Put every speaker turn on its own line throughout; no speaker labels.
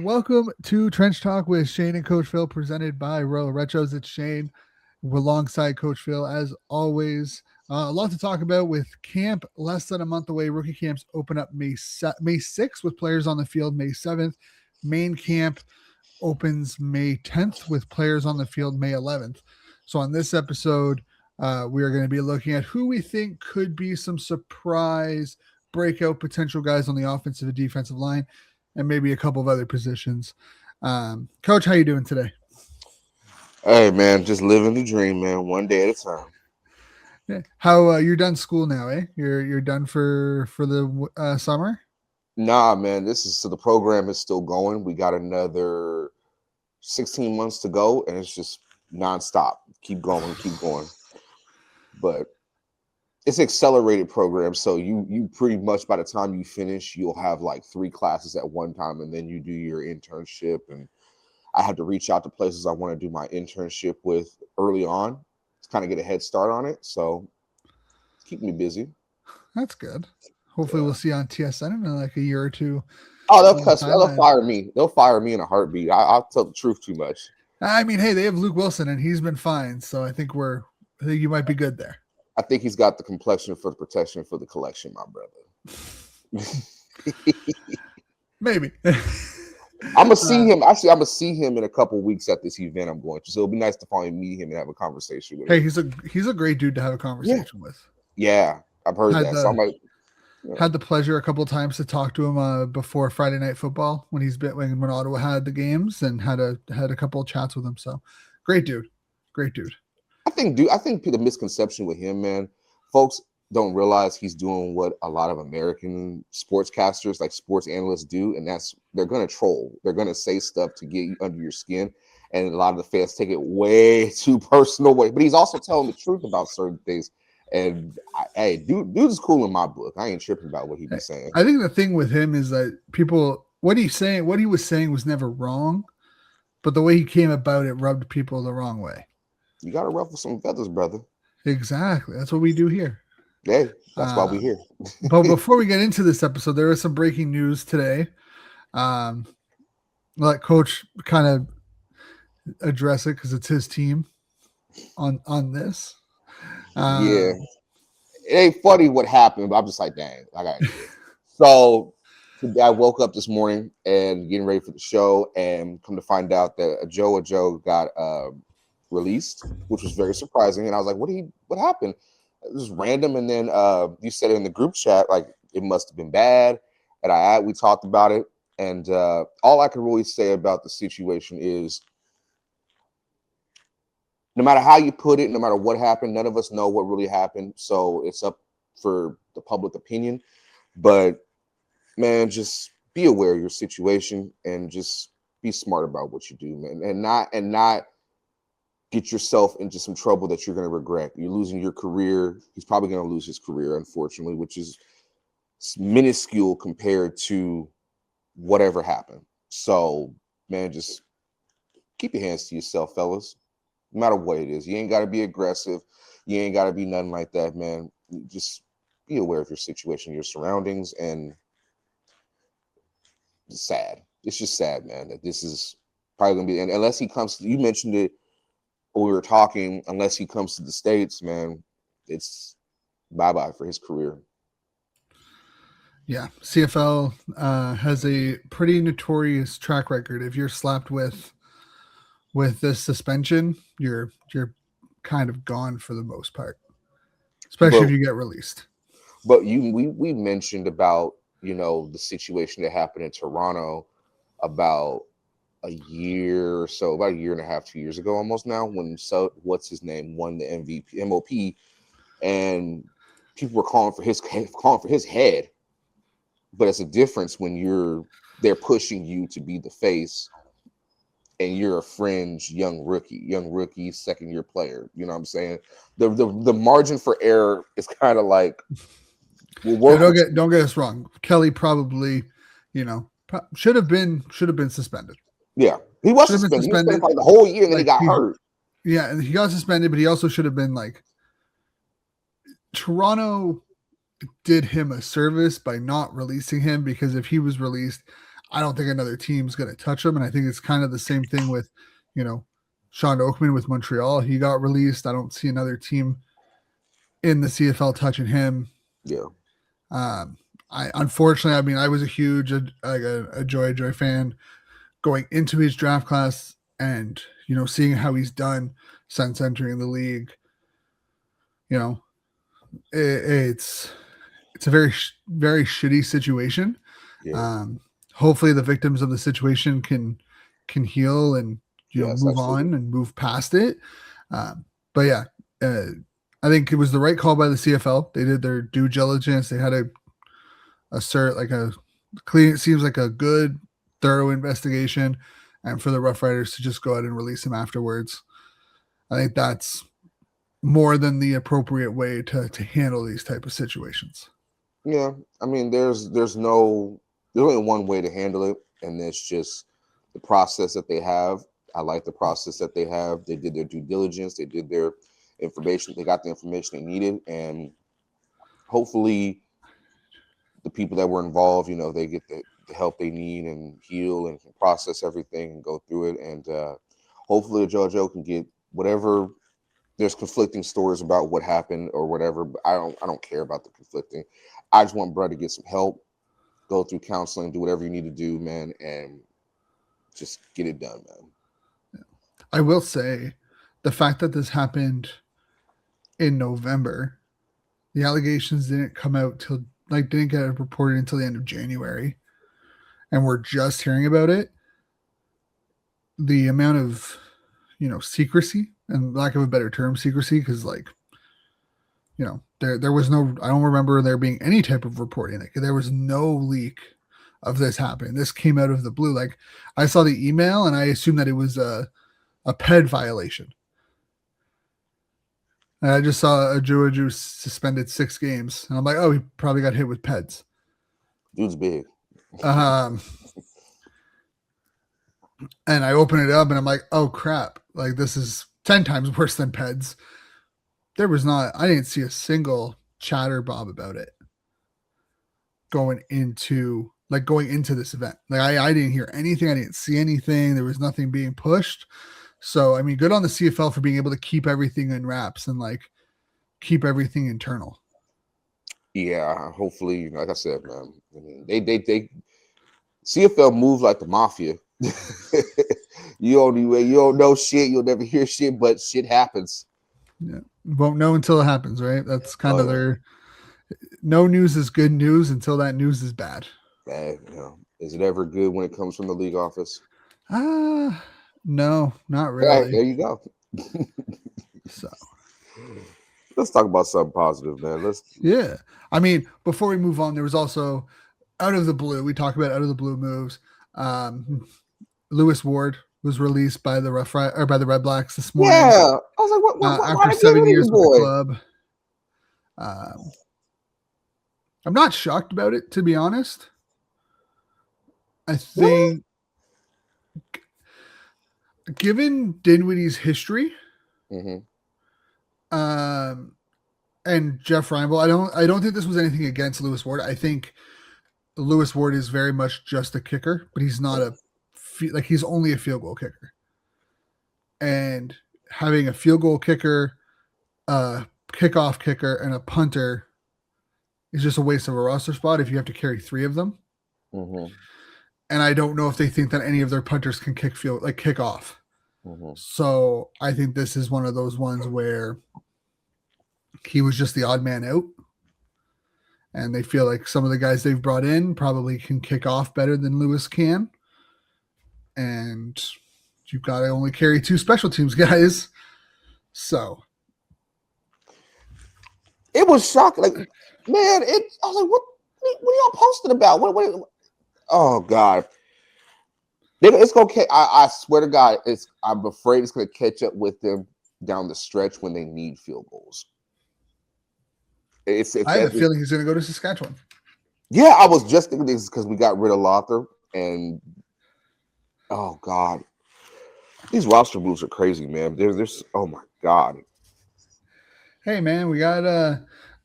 Welcome to Trench Talk with Shane and Coach Phil, presented by Royal Retros. It's Shane. We're alongside Coach Phil, as always. A lot to talk about with camp less than a month away. Rookie camps open up May 6th with players on the field May 7th. Main camp opens May 10th with players on the field May 11th. So on this episode, we are going to be looking at who we think could be some surprise breakout potential guys on the offensive and defensive line, and maybe a couple of other positions. Coach, how you doing today?
Hey man, just living the dream, man. One day at a time.
Yeah. How you're done school now, eh? You're done for the summer.
Nah, man. So the program is still going. We got another 16 months to go, and it's just nonstop. Keep going, keep going. But it's an accelerated program, so you pretty much by the time you finish, you'll have like 3 classes at one time, and then you do your internship. And I have to reach out to places I want to do my internship with early on to kind of get a head start on it. So it's keeping me busy.
That's good. Hopefully, we'll see you on TSN in like a year or two.
Oh, they'll fire me. They'll fire me in a heartbeat. I'll tell the truth too much.
I mean, hey, they have Luke Wilson, and he's been fine. So I think you might be good there.
I think he's got the complexion for the protection for the collection, my brother.
Maybe.
I'm gonna see him. Actually, I'm gonna see him in a couple weeks at this event I'm going to. So it'll be nice to finally meet him and have a conversation with him.
Hey, he's a great dude to have a conversation with.
Yeah, I've heard that. So I'm like,
had the pleasure a couple of times to talk to him before Friday Night Football when when Ottawa had the games, and had a couple of chats with him. So great dude.
I think the misconception with him, man, folks don't realize he's doing what a lot of American sportscasters, like sports analysts, do, and that's they're going to troll. They're going to say stuff to get you under your skin, and a lot of the fans take it way too personal. But he's also telling the truth about certain things. And hey, dude is cool in my book. I ain't tripping about what he be saying.
I think the thing with him is that what he was saying was never wrong, but the way he came about it rubbed people the wrong way.
You got to ruffle some feathers, brother.
Exactly. That's what we do here.
Hey, that's why we're here.
But before we get into this episode, there is some breaking news today. Let Coach kind of address it because it's his team on this.
Yeah, it ain't funny what happened, but I'm just like, dang, I got it. So I woke up this morning and getting ready for the show, and come to find out that Joe got released, which was very surprising. And I was like, what happened? It was random. And then you said it in the group chat, like it must have been bad. And we talked about it. And all I can really say about the situation is, no matter how you put it, no matter what happened, none of us know what really happened. So it's up for the public opinion. But man, just be aware of your situation and just be smart about what you do, man, and not get yourself into some trouble that you're going to regret. You're losing your career. He's probably going to lose his career, unfortunately, which is minuscule compared to whatever happened. So, man, just keep your hands to yourself, fellas. No matter what it is, you ain't got to be aggressive. You ain't got to be nothing like that, man. Just be aware of your situation, your surroundings, and it's sad. It's just sad, man, that this is probably going to be, and unless he comes, you mentioned it, we were talking, unless he comes to the States, man, it's bye-bye for his career.
Yeah, CFL has a pretty notorious track record. If you're slapped with this suspension, you're kind of gone for the most part, especially if you get released.
But we mentioned about, the situation that happened in Toronto about a year or so, about a year and a half, 2 years ago almost now, when what's his name won the MVP, MOP, and people were calling for his head. But it's a difference when they're pushing you to be the face, and you're a fringe young rookie, second-year player. You know what I'm saying? The margin for error is kind of like,
don't get us wrong. Kelly probably, should have been suspended.
Yeah, he was suspended. He was suspended for the whole year, and then he got hurt.
Yeah, and he got suspended, but he also should have been like, Toronto did him a service by not releasing him, because if he was released, I don't think another team's going to touch him. And I think it's kind of the same thing with, you know, Sean Oakman with Montreal. He got released. I don't see another team in the CFL touching him.
Yeah.
I unfortunately, I mean, I was a huge a Joy fan going into his draft class, and you know, seeing how he's done since entering the league. You know, it's a very very shitty situation.
Yeah.
Hopefully, the victims of the situation can heal and move
absolutely.
on and move past it. But yeah, I think it was the right call by the CFL. They did their due diligence. They had a clean. It seems like a good, thorough investigation, and for the Rough Riders to just go ahead and release him afterwards, I think that's more than the appropriate way to handle these type of situations.
Yeah, I mean, there's only one way to handle it, and it's just the process that they have. I like the process that they have. They did their due diligence. They did their information. They got the information they needed, and hopefully, the people that were involved, they get the help they need and heal and can process everything and go through it. And hopefully, JoJo can get whatever. There's conflicting stories about what happened or whatever, but I don't care about the conflicting. I just want Brad to get some help, go through counseling, do whatever you need to do, man, and just get it done, man.
I will say the fact that this happened in November, the allegations didn't come out didn't get reported until the end of January, and we're just hearing about it. The amount of, secrecy, and lack of a better term, secrecy, because there was no, I don't remember there being any type of reporting. Like there was no leak of this happening. This came out of the blue. Like I saw the email and I assumed that it was a PED violation. And I just saw a Drew suspended 6 games, and I'm like, oh, he probably got hit with PEDs.
Dude's big.
And I open it up and I'm like, oh crap, like this is 10 times worse than PEDs. I didn't see a single chatter Bob about it going into this event. Like I didn't hear anything. I didn't see anything. There was nothing being pushed. So, I mean, good on the CFL for being able to keep everything in wraps and keep everything internal.
Yeah, hopefully, like I said, man, I mean, they CFL move like the mafia. You don't know shit, you'll never hear shit, but shit happens.
Yeah, won't know until it happens, right? That's kind of their. No news is good news until that news is bad.
Is it ever good when it comes from the league office?
No, not really.
Right, there you go.
So
let's talk about something positive, man.
Yeah. I mean, before we move on, there was also out of the blue. We talked about out of the blue moves. Lewis Ward was released by the Red Blacks this morning.
Yeah, I was like,
after 7 years with the club. I'm not shocked about it, to be honest. I think, given Dinwiddie's history, and Jeff Reinebold, I don't think this was anything against Lewis Ward. I think Lewis Ward is very much just a kicker, but he's not he's only a field goal kicker. And having a field goal kicker, a kickoff kicker, and a punter is just a waste of a roster spot if you have to carry 3 of them. And I don't know if they think that any of their punters can kick off. So I think this is one of those ones where he was just the odd man out. And they feel like some of the guys they've brought in probably can kick off better than Lewis can. And you've got to only carry 2 special teams guys. So
it was shocking. Like, man, I was like, what are y'all posting about? What oh God. It's gonna. I swear to God, I'm afraid it's gonna catch up with them down the stretch when they need field goals.
I have a feeling he's gonna go to Saskatchewan.
Yeah, I was just thinking this because we got rid of Lothar, and oh God, these roster moves are crazy, man. There's oh my God.
Hey man, we got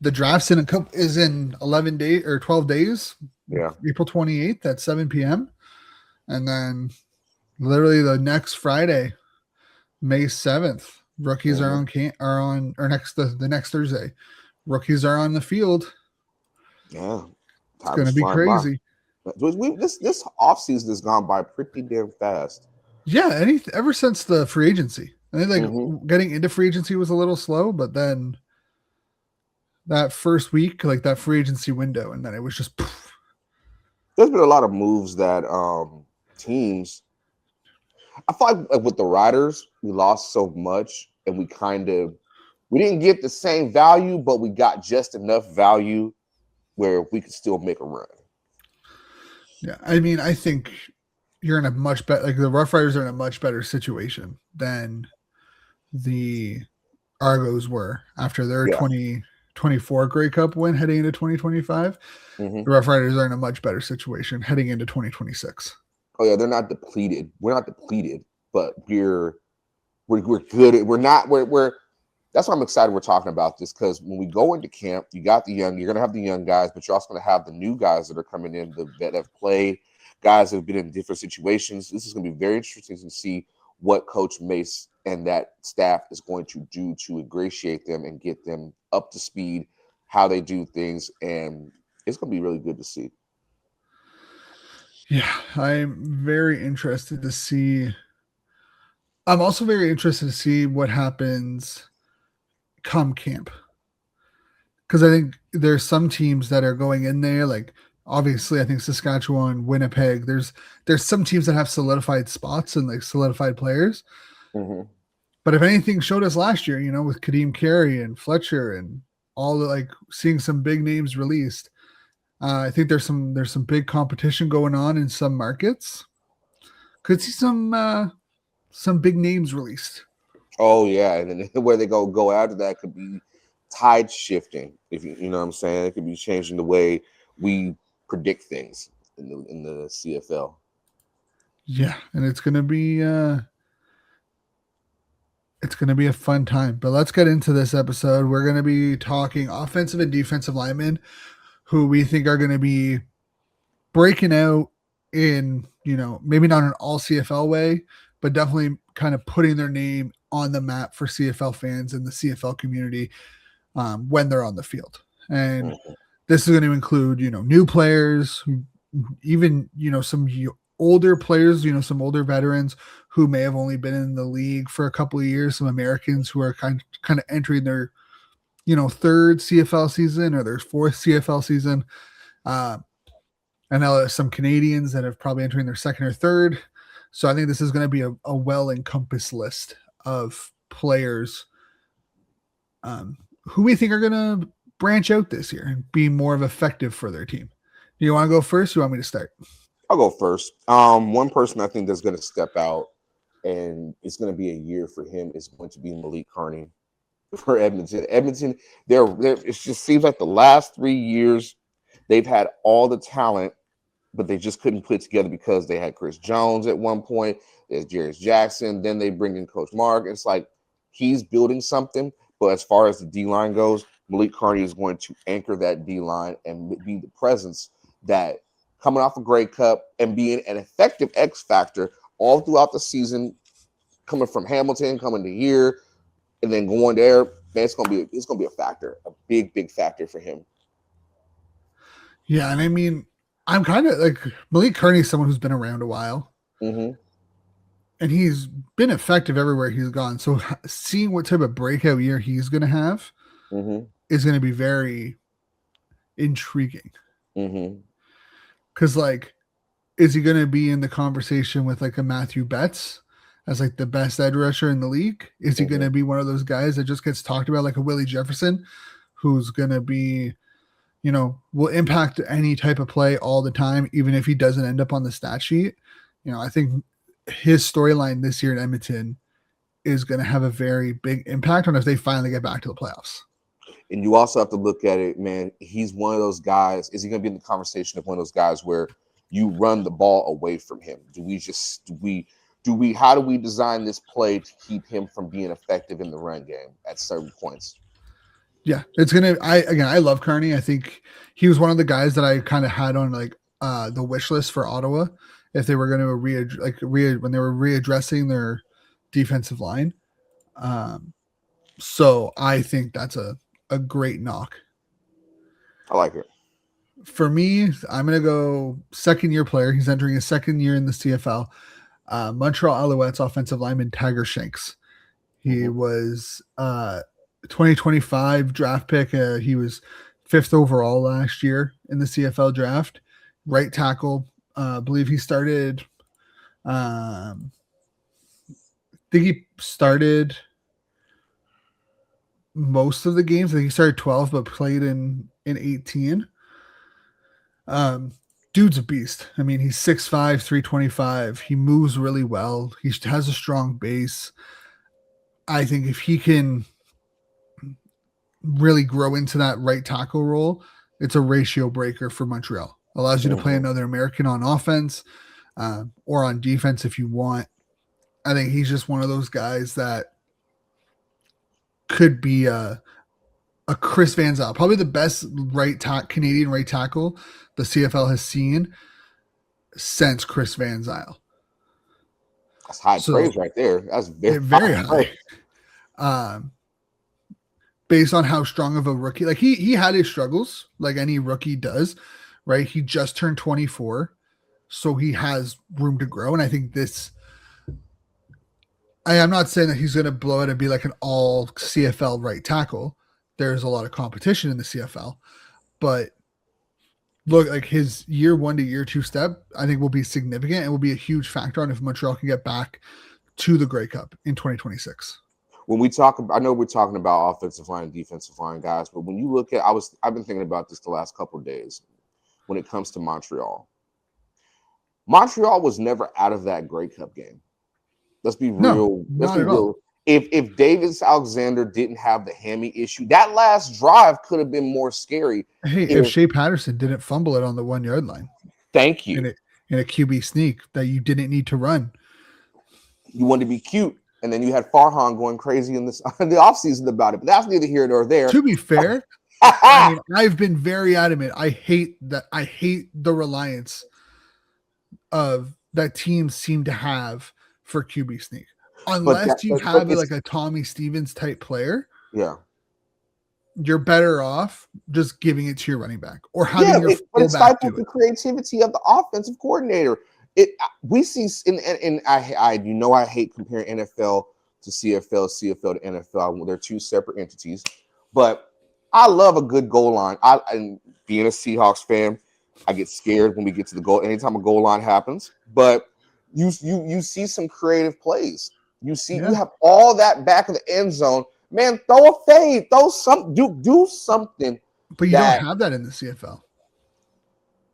the draft's is in 11 days or 12 days.
Yeah,
April 28th at 7 p.m. And then literally the next Friday, May 7th, rookies are
Mhm.
on or the next Thursday. Rookies are on the field.
Yeah,
It's
time
going
is
to be
flying by.
crazy.
This off season has gone by pretty damn fast.
Yeah, ever since the free agency. I think
Hmm.
like getting into free agency was a little slow, but then that first week, like that free agency window, and then it was just poof.
There's been a lot of moves that teams. I feel like with the Riders, we lost so much, and we didn't get the same value, but we got just enough value where we could still make a run.
Yeah. I mean, I think you're in a much better like the Rough Riders are in a much better situation than the Argos were after their
Yeah.
2024 Grey Cup win heading into 2025.
Hmm.
The Rough Riders are in a much better situation heading into 2026.
Oh yeah, they're not depleted. We're not depleted, but we're good. We're not. We're That's why I'm excited we're talking about this, because when we go into camp, you're gonna have the young guys, but you're also gonna have the new guys that are coming in that have played, guys that have been in different situations. This is gonna be very interesting to see what Coach Mace and that staff is going to do to ingratiate them and get them up to speed, how they do things, and it's gonna be really good to see.
Yeah, I'm very interested to see. I'm also very interested to see what happens come camp because I think there's some teams that are going in there like obviously I think Saskatchewan, Winnipeg. There's some teams that have solidified spots and like solidified players.
Hmm.
But if anything showed us last year, with Kadeem Carey and Fletcher and all the like seeing some big names released, I think there's some big competition going on in some markets. Could see some big names released.
Oh yeah, and then where they go after that could be tide shifting. If you know what I'm saying, it could be changing the way we predict things in the CFL.
Yeah, and it's gonna be a fun time. But let's get into this episode. We're gonna be talking offensive and defensive linemen who we think are gonna be breaking out in, maybe not an all CFL way, but definitely kind of putting their name on the map for CFL fans and the CFL community when they're on the field. And
Mhm.
this is going to include, new players, even, some older players, some older veterans who may have only been in the league for a couple of years, some Americans who are kind of entering their, third CFL season or their fourth CFL season. Uh, I know there's some Canadians that have probably entering their second or third. So I think this is going to be a well encompassed list of players who we think are going to branch out this year and be more of effective for their team. Do you want to go first? Or you want me to start?
I'll go first. One person I think that's going to step out, and it's going to be a year for him, is going to be Malik Carney for Edmonton. Edmonton, it just seems like the last 3 years they've had all the talent, but they just couldn't put it together because they had Chris Jones at one point. There's Jarius Jackson. Then they bring in Coach Mark. It's like he's building something. But as far as the D line goes, Malik Carney is going to anchor that D line and be the presence that coming off a Grey Cup and being an effective X factor all throughout the season, coming from Hamilton, coming to here, and then going there. Man, it's gonna be a factor, a big factor for him.
Yeah, and I mean, I'm kind of like Malik Carney is someone who's been around a while,
Mm-hmm.
and he's been effective everywhere he's gone. So seeing what type of breakout year he's going to have
Mm-hmm.
is going to be very intriguing.
Mm-hmm.
Because like, is he going to be in the conversation with like a Matthew Betts as like the best edge rusher in the league? Is he going
Mm-hmm.
to be one of those guys that just gets talked about like a Willie Jefferson, who's going to be, will impact any type of play all the time, even if he doesn't end up on the stat sheet? I think his storyline this year in Edmonton is going to have a very big impact on if they finally get back to the playoffs.
And you also have to look at it, man. He's one of those guys. Is he going to be in the conversation of one of those guys where you run the ball away from him? How do we design this play to keep him from being effective in the run game at certain points?
Yeah, it's gonna. I love Carney. I think he was one of the guys that I kind of had on like the wish list for Ottawa, if they were going to when they were readdressing their defensive line. So I think that's a great knock.
I like it.
For me, I'm going to go second year player. He's entering his second year in the CFL. Montreal Alouettes offensive lineman Tiger Shanks. He was 2025 draft pick. He was 5th overall last year in the CFL draft. Right tackle. I believe he started. I think he started most of the games. I think he started 12, but played in 18. Dude's a beast. I mean, he's 6'5", 325. He moves really well. He has a strong base. I think if he can really grow into that right tackle role, it's a ratio breaker for Montreal. Allows you to play another American on offense or on defense if you want. I think he's just one of those guys that could be a Chris Van Zyl, probably the best Canadian right tackle the CFL has seen since Chris Van Zyl.
That's high praise right there. That's very
high. Based on how strong of a rookie, like he had his struggles, like any rookie does, right? He just turned 24, so he has room to grow. And I think I'm not saying that he's going to blow it and be like an all CFL right tackle. There's a lot of competition in the CFL, but look, like his year 1 to year 2 step, I think will be significant and will be a huge factor on if Montreal can get back to the Grey Cup in 2026.
When we talk about, I know we're talking about offensive line and defensive line guys, but when you look at, I've been thinking about this the last couple of days when it comes to Montreal. Montreal was never out of that Grey Cup game. Let's be real. Let's be real. If Davis Alexander didn't have the hammy issue, that last drive could have been more scary.
Hey, if Shea Patterson didn't fumble it on the 1 yard line.
Thank you.
In a QB sneak that you didn't need to run.
You wanted to be cute. And then you had Farhan going crazy in the offseason about it. But that's neither here nor there.
To be fair, I mean, I've been very adamant. I hate the reliance of that teams seem to have for QB sneak. Unless you have like a Tommy Stevens type player.
Yeah.
You're better off just giving it to your running back or having your
but it stifles the creativity of the offensive coordinator. We see I hate comparing NFL to CFL, CFL to NFL. They're two separate entities, but I love a good goal line. And being a Seahawks fan, I get scared when we get to the goal. Anytime a goal line happens, but you see some creative plays. You have all that back of the end zone. Man, throw a fade, do something.
But you don't have that in the CFL.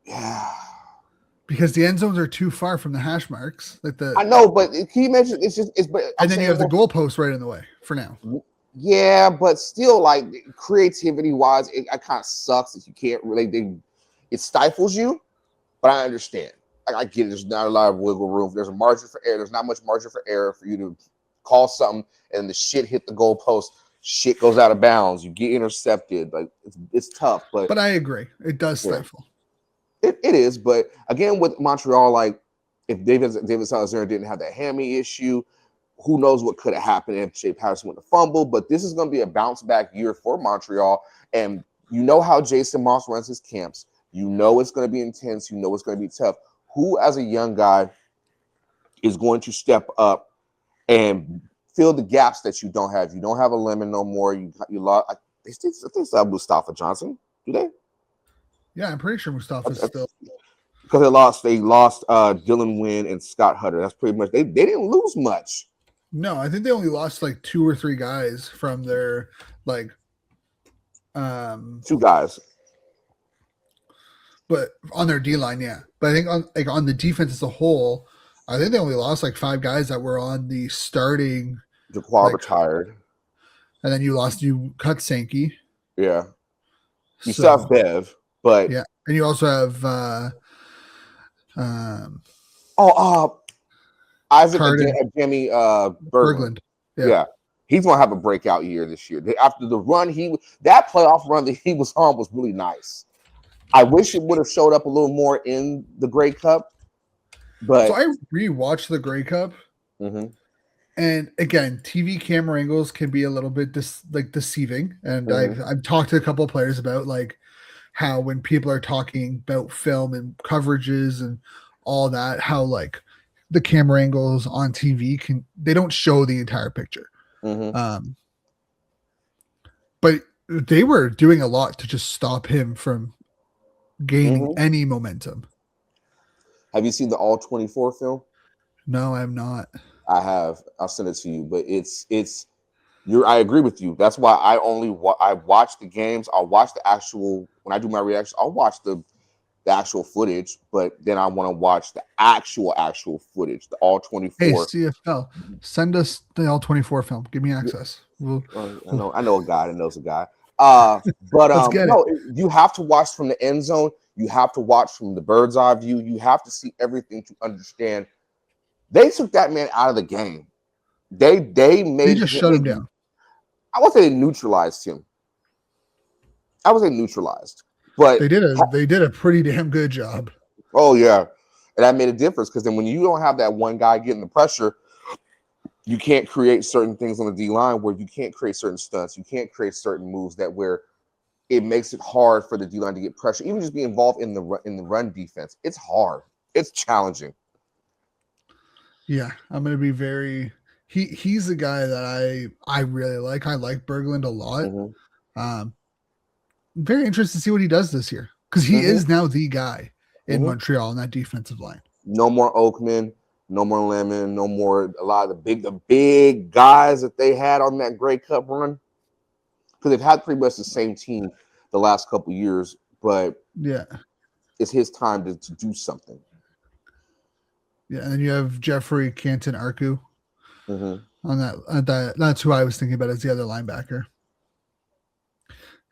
Yeah.
Because the end zones are too far from the hash marks.
I know, but he mentioned
and then you have the goalpost right in the way for now.
Yeah, but still, like creativity wise, it kind of sucks that you can't really. It stifles you, but I understand. I get it. There's not a lot of wiggle room. There's a margin for error. There's not much margin for error for you to call something and the shit hit the goalpost. Shit goes out of bounds. You get intercepted. Like it's tough, but
I agree. It does stifle.
It is, but again with Montreal, like if Davis Alexander didn't have that hammy issue, who knows what could have happened if Shea Patterson went to fumble. But this is going to be a bounce back year for Montreal, and you know how Jason Moss runs his camps. You know it's going to be intense. You know it's going to be tough. Who, as a young guy, is going to step up and fill the gaps that you don't have? You don't have a Lemon no more. You lost. I think Mustafa Johnson. Do they?
Yeah, I'm pretty sure Mustafa's still.
Because they lost Dylan Wynn and Scott Hutter. That's pretty much they didn't lose much.
No, I think they only lost like 2 or 3 guys from their
2 guys.
But on their D line, yeah. But I think on the defense as a whole, I think they only lost like 5 guys that were on the starting.
Jaquan retired.
And then you cut Sankey.
Yeah. You still have Bev. But
yeah, and you also have
Isaac Jimmy Berglund. Yeah, he's gonna have a breakout year this year. After the run, that playoff run that he was on was really nice. I wish it would have showed up a little more in the Grey Cup, But
So I rewatched the Grey Cup,
mhm,
and again, TV camera angles can be a little bit deceiving. And
mhm,
I've talked to a couple of players about like how when people are talking about film and coverages and all that, how like the camera angles on TV they don't show the entire picture.
mhm,
Um, but they were doing a lot to just stop him from gaining
mhm.
any momentum.
Have you seen the All 24 film?
No, I'm not.
I have. I'll send it to you. But it's you're. I agree with you. That's why I only I watch the games. I'll watch the actual when I do my reaction. I'll watch the actual footage, but then I want to watch the actual footage, the all
Hey,
24.
CFL, send us the L24 film. Give me access.
I know a guy that knows a guy. But
Let's get it.
no, you have to watch from the end zone. You have to watch from the bird's eye view. You have to see everything to understand. They took that man out of the game. They
They
made
just
him.
shut him down.
I would say they neutralized him. I would say neutralized, but
They did a pretty damn good job.
oh yeah, and that made a difference because then when you don't have that one guy getting the pressure, you can't create certain things on the D line where you can't create certain stunts, you can't create certain moves that where it makes it hard for the D line to get pressure, even just be involved in the run defense. It's hard, it's challenging.
Yeah, I'm gonna be very. He's a guy that I really like. I like Berglund a lot.
Mm-hmm.
Um, very interested to see what he does this year because he
Mm-hmm.
is now the guy in
Mm-hmm.
Montreal in that defensive line.
No more Oakman, no more Lemon, no more a lot of the big guys that they had on that Grey Cup run because they've had pretty much the same team the last couple years, but
Yeah,
it's his time to do something.
yeah, and then you have Jeffrey Canton Arku
Mm-hmm.
on that. That's who I was thinking about as the other linebacker.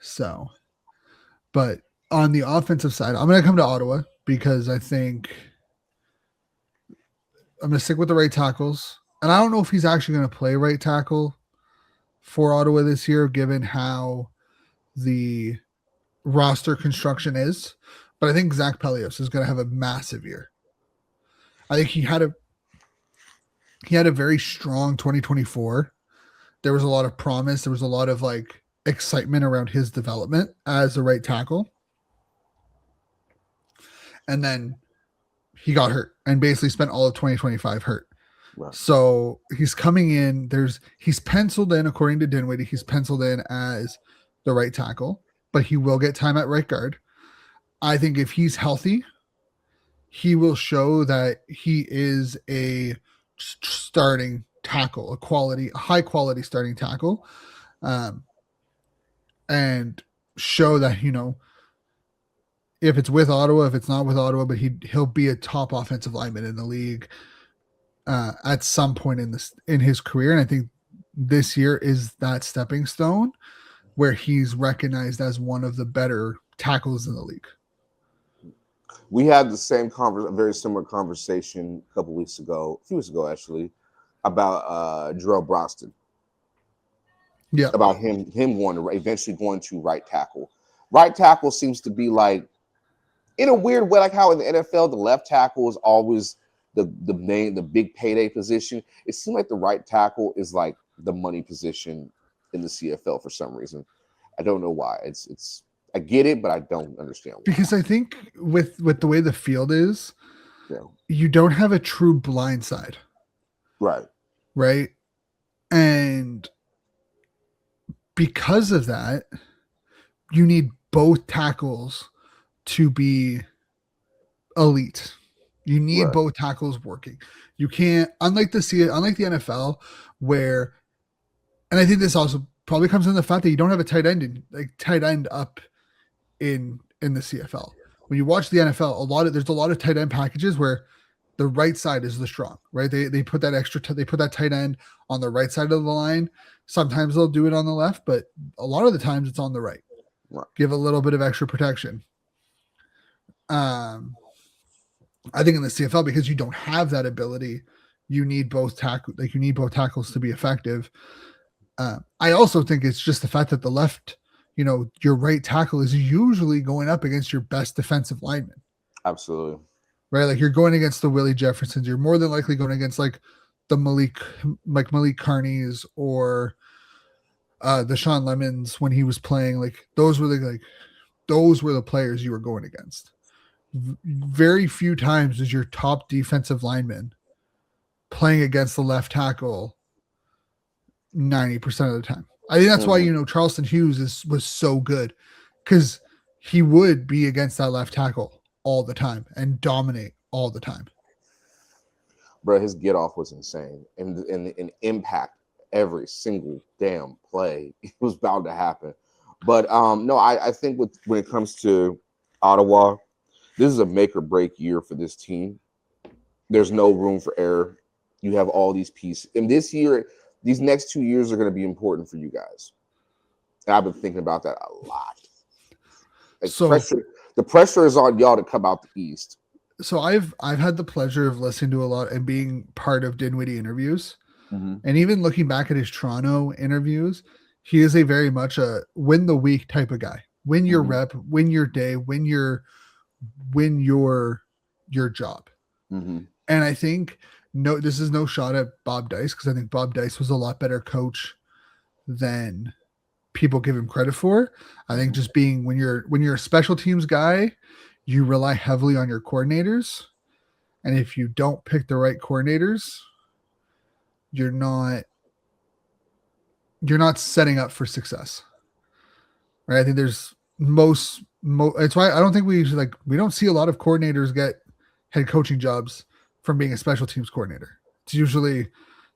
So, but on the offensive side, I'm going to come to Ottawa because I think I'm going to stick with the right tackles. And I don't know if he's actually going to play right tackle for Ottawa this year, given how the roster construction is. But I think Zach Pelios is going to have a massive year. I think he had a very strong 2024. There was a lot of promise. There was a lot of like excitement around his development as a right tackle. And then he got hurt and basically spent all of 2025 hurt. Right. So he's coming in. He's penciled in, according to Dinwiddie, he's penciled in as the right tackle, but he will get time at right guard. I think if he's healthy, he will show that he is a starting tackle, a high quality starting tackle, and show that, if it's with Ottawa, if it's not with Ottawa, but he'll be a top offensive lineman in the league at some point in his career. And I think this year is that stepping stone where he's recognized as one of the better tackles in the league.
We had the same very similar conversation a few weeks ago actually, about Jarrell Broston.
Yeah,
about him eventually going to right tackle. Right tackle seems to be like, in a weird way, like how in the NFL the left tackle is always the big payday position. It seems like the right tackle is like the money position in the CFL for some reason. I don't know why. It's I get it, but I don't understand why.
Because I think with the way the field is, you don't have a true blind side. Right. And because of that, you need both tackles to be elite. You need both tackles working. You can't, unlike the NFL, where, and I think this also probably comes in the fact that you don't have a tight end up in the CFL. When you watch the NFL, there's a lot of tight end packages where the right side is the strong, right? They put that they put that tight end on the right side of the line. Sometimes they'll do it on the left, but a lot of the times it's on the right. Give a little bit of extra protection. I think in the CFL, because you don't have that ability, you need both tackles to be effective. I also think it's just the fact that the left, your right tackle is usually going up against your best defensive lineman.
Absolutely.
right? Like you're going against the Willie Jeffersons. You're more than likely going against like the Malik Carneys or the Sean Lemons when he was playing. Like those were the players you were going against. Very few times is your top defensive lineman playing against the left tackle 90% of the time. I think that's why Charleston Hughes was so good, because he would be against that left tackle all the time and dominate all the time.
Bro, his get off was insane, and impact every single damn play. It was bound to happen. But no, I think when it comes to Ottawa, this is a make or break year for this team. There's no room for error. You have all these pieces, and this year, these next 2 years are going to be important for you guys. And I've been thinking about that a lot. Like the pressure is on y'all to come out the East.
So I've had the pleasure of listening to a lot and being part of Dinwiddie interviews, and even looking back at his Toronto interviews, he is a very much a win the week type of guy. Win your rep, win your day, win your job. And I think this is no shot at Bob Dice, because I think Bob Dice was a lot better coach than people give him credit for. I think just being when you're a special teams guy, you rely heavily on your coordinators, and if you don't pick the right coordinators, you're not setting up for success. Right? I think there's it's why I don't think we don't see a lot of coordinators get head coaching jobs from being a special teams coordinator. It's usually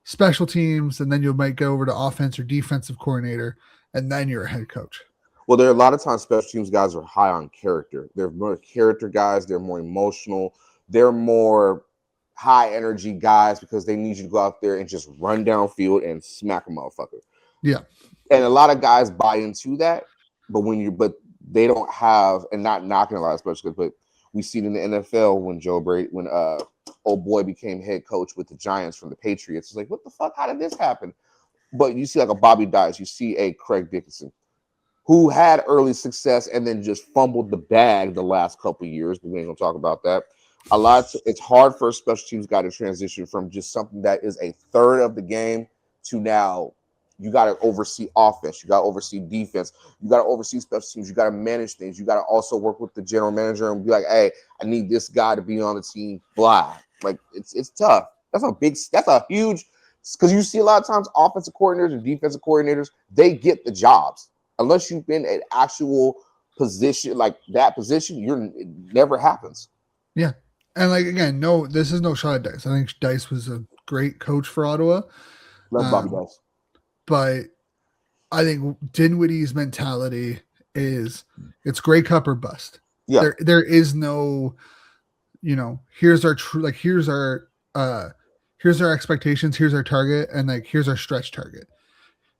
special teams, and then you might go over to offense or defensive coordinator, and then you're a head coach.
Well, there are a lot of times special teams guys are high on character. They're more character guys. They're more emotional. They're more high energy guys because they need you to go out there and just run downfield and smack a motherfucker.
Yeah.
And a lot of guys buy into that, but they don't have, and not knocking a lot of special teams, but we see it in the NFL when old boy became head coach with the Giants from the Patriots. It's like, what the fuck? How did this happen? But you see like a Bobby Dice, you see a Craig Dickinson, who had early success and then just fumbled the bag the last couple of years, but we ain't gonna talk about that. It's hard for a special teams guy to transition from just something that is a third of the game to now you got to oversee offense, you got to oversee defense, you got to oversee special teams, you got to manage things, you got to also work with the general manager and be like, hey, I need this guy to be on the team, blah. Like it's tough. That's a huge, because you see a lot of times offensive coordinators and defensive coordinators, they get the jobs. Unless you've been an actual position, like that position, it never happens.
Yeah. And like, again, no, this is no shot at Dice. I think Dice was a great coach for Ottawa.
Love Bobby Dice.
But I think Dinwiddie's mentality is it's Grey Cup or bust. Yeah. There is no, here's our here's our expectations, here's our target, and like here's our stretch target.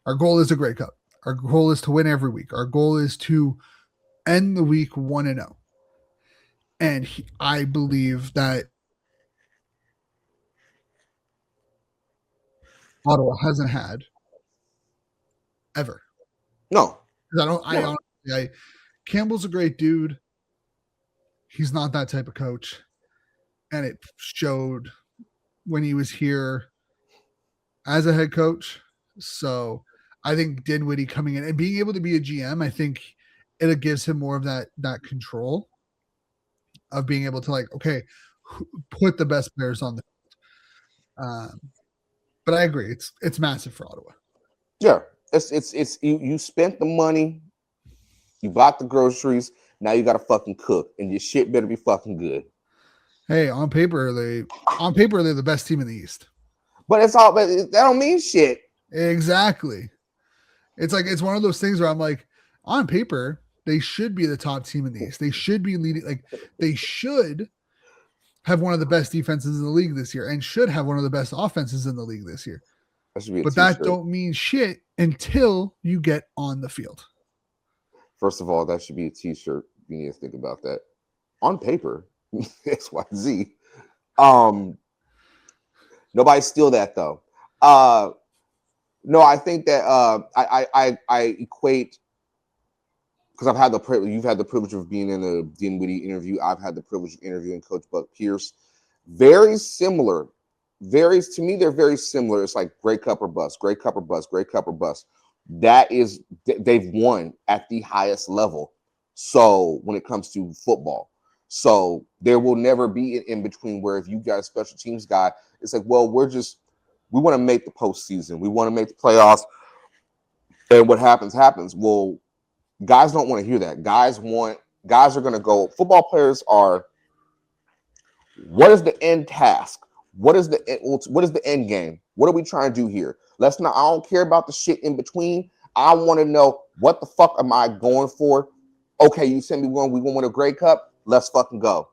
Our goal is a Grey Cup. Our goal is to win every week. Our goal is to end the week 1-0. And I believe that Ottawa hasn't had ever.
No.
Campbell's a great dude. He's not that type of coach. And it showed when he was here as a head coach. So I think Dinwiddie coming in and being able to be a GM, I think it gives him more of that control of being able to put the best players on the field. But I agree, it's massive for Ottawa.
Yeah, it's you spent the money, you bought the groceries, now you got to fucking cook, and your shit better be fucking good.
Hey, on paper they're the best team in the East.
But that don't mean shit.
Exactly. It's one of those things where I'm like, on paper, they should be the top team in the East. They should be leading. They should have one of the best defenses in the league this year and should have one of the best offenses in the league this year. But that don't mean shit until you get on the field.
First of all, that should be a t-shirt. You need to think about that. On paper, XYZ. Nobody steal that though. No, I think that I equate because I've had the privilege, you've had the privilege of being in a Dinwiddie interview. I've had the privilege of interviewing Coach Buck Pierce. Very similar. To me, they're very similar. It's like Grey Cup or bust, Grey Cup or bust, Grey Cup or bust. That is, they've won at the highest level. So when it comes to football, so there will never be an in between where if you got a special teams guy, it's like, well, we want to make the postseason, we want to make the playoffs, and what happens. Well, guys don't want to hear that. Guys are going to go. Football players are. What is the end task? What is the end game? What are we trying to do here? I don't care about the shit in between. I want to know what the fuck am I going for? Okay, you send me one. We going to win a Grey Cup. Let's fucking go.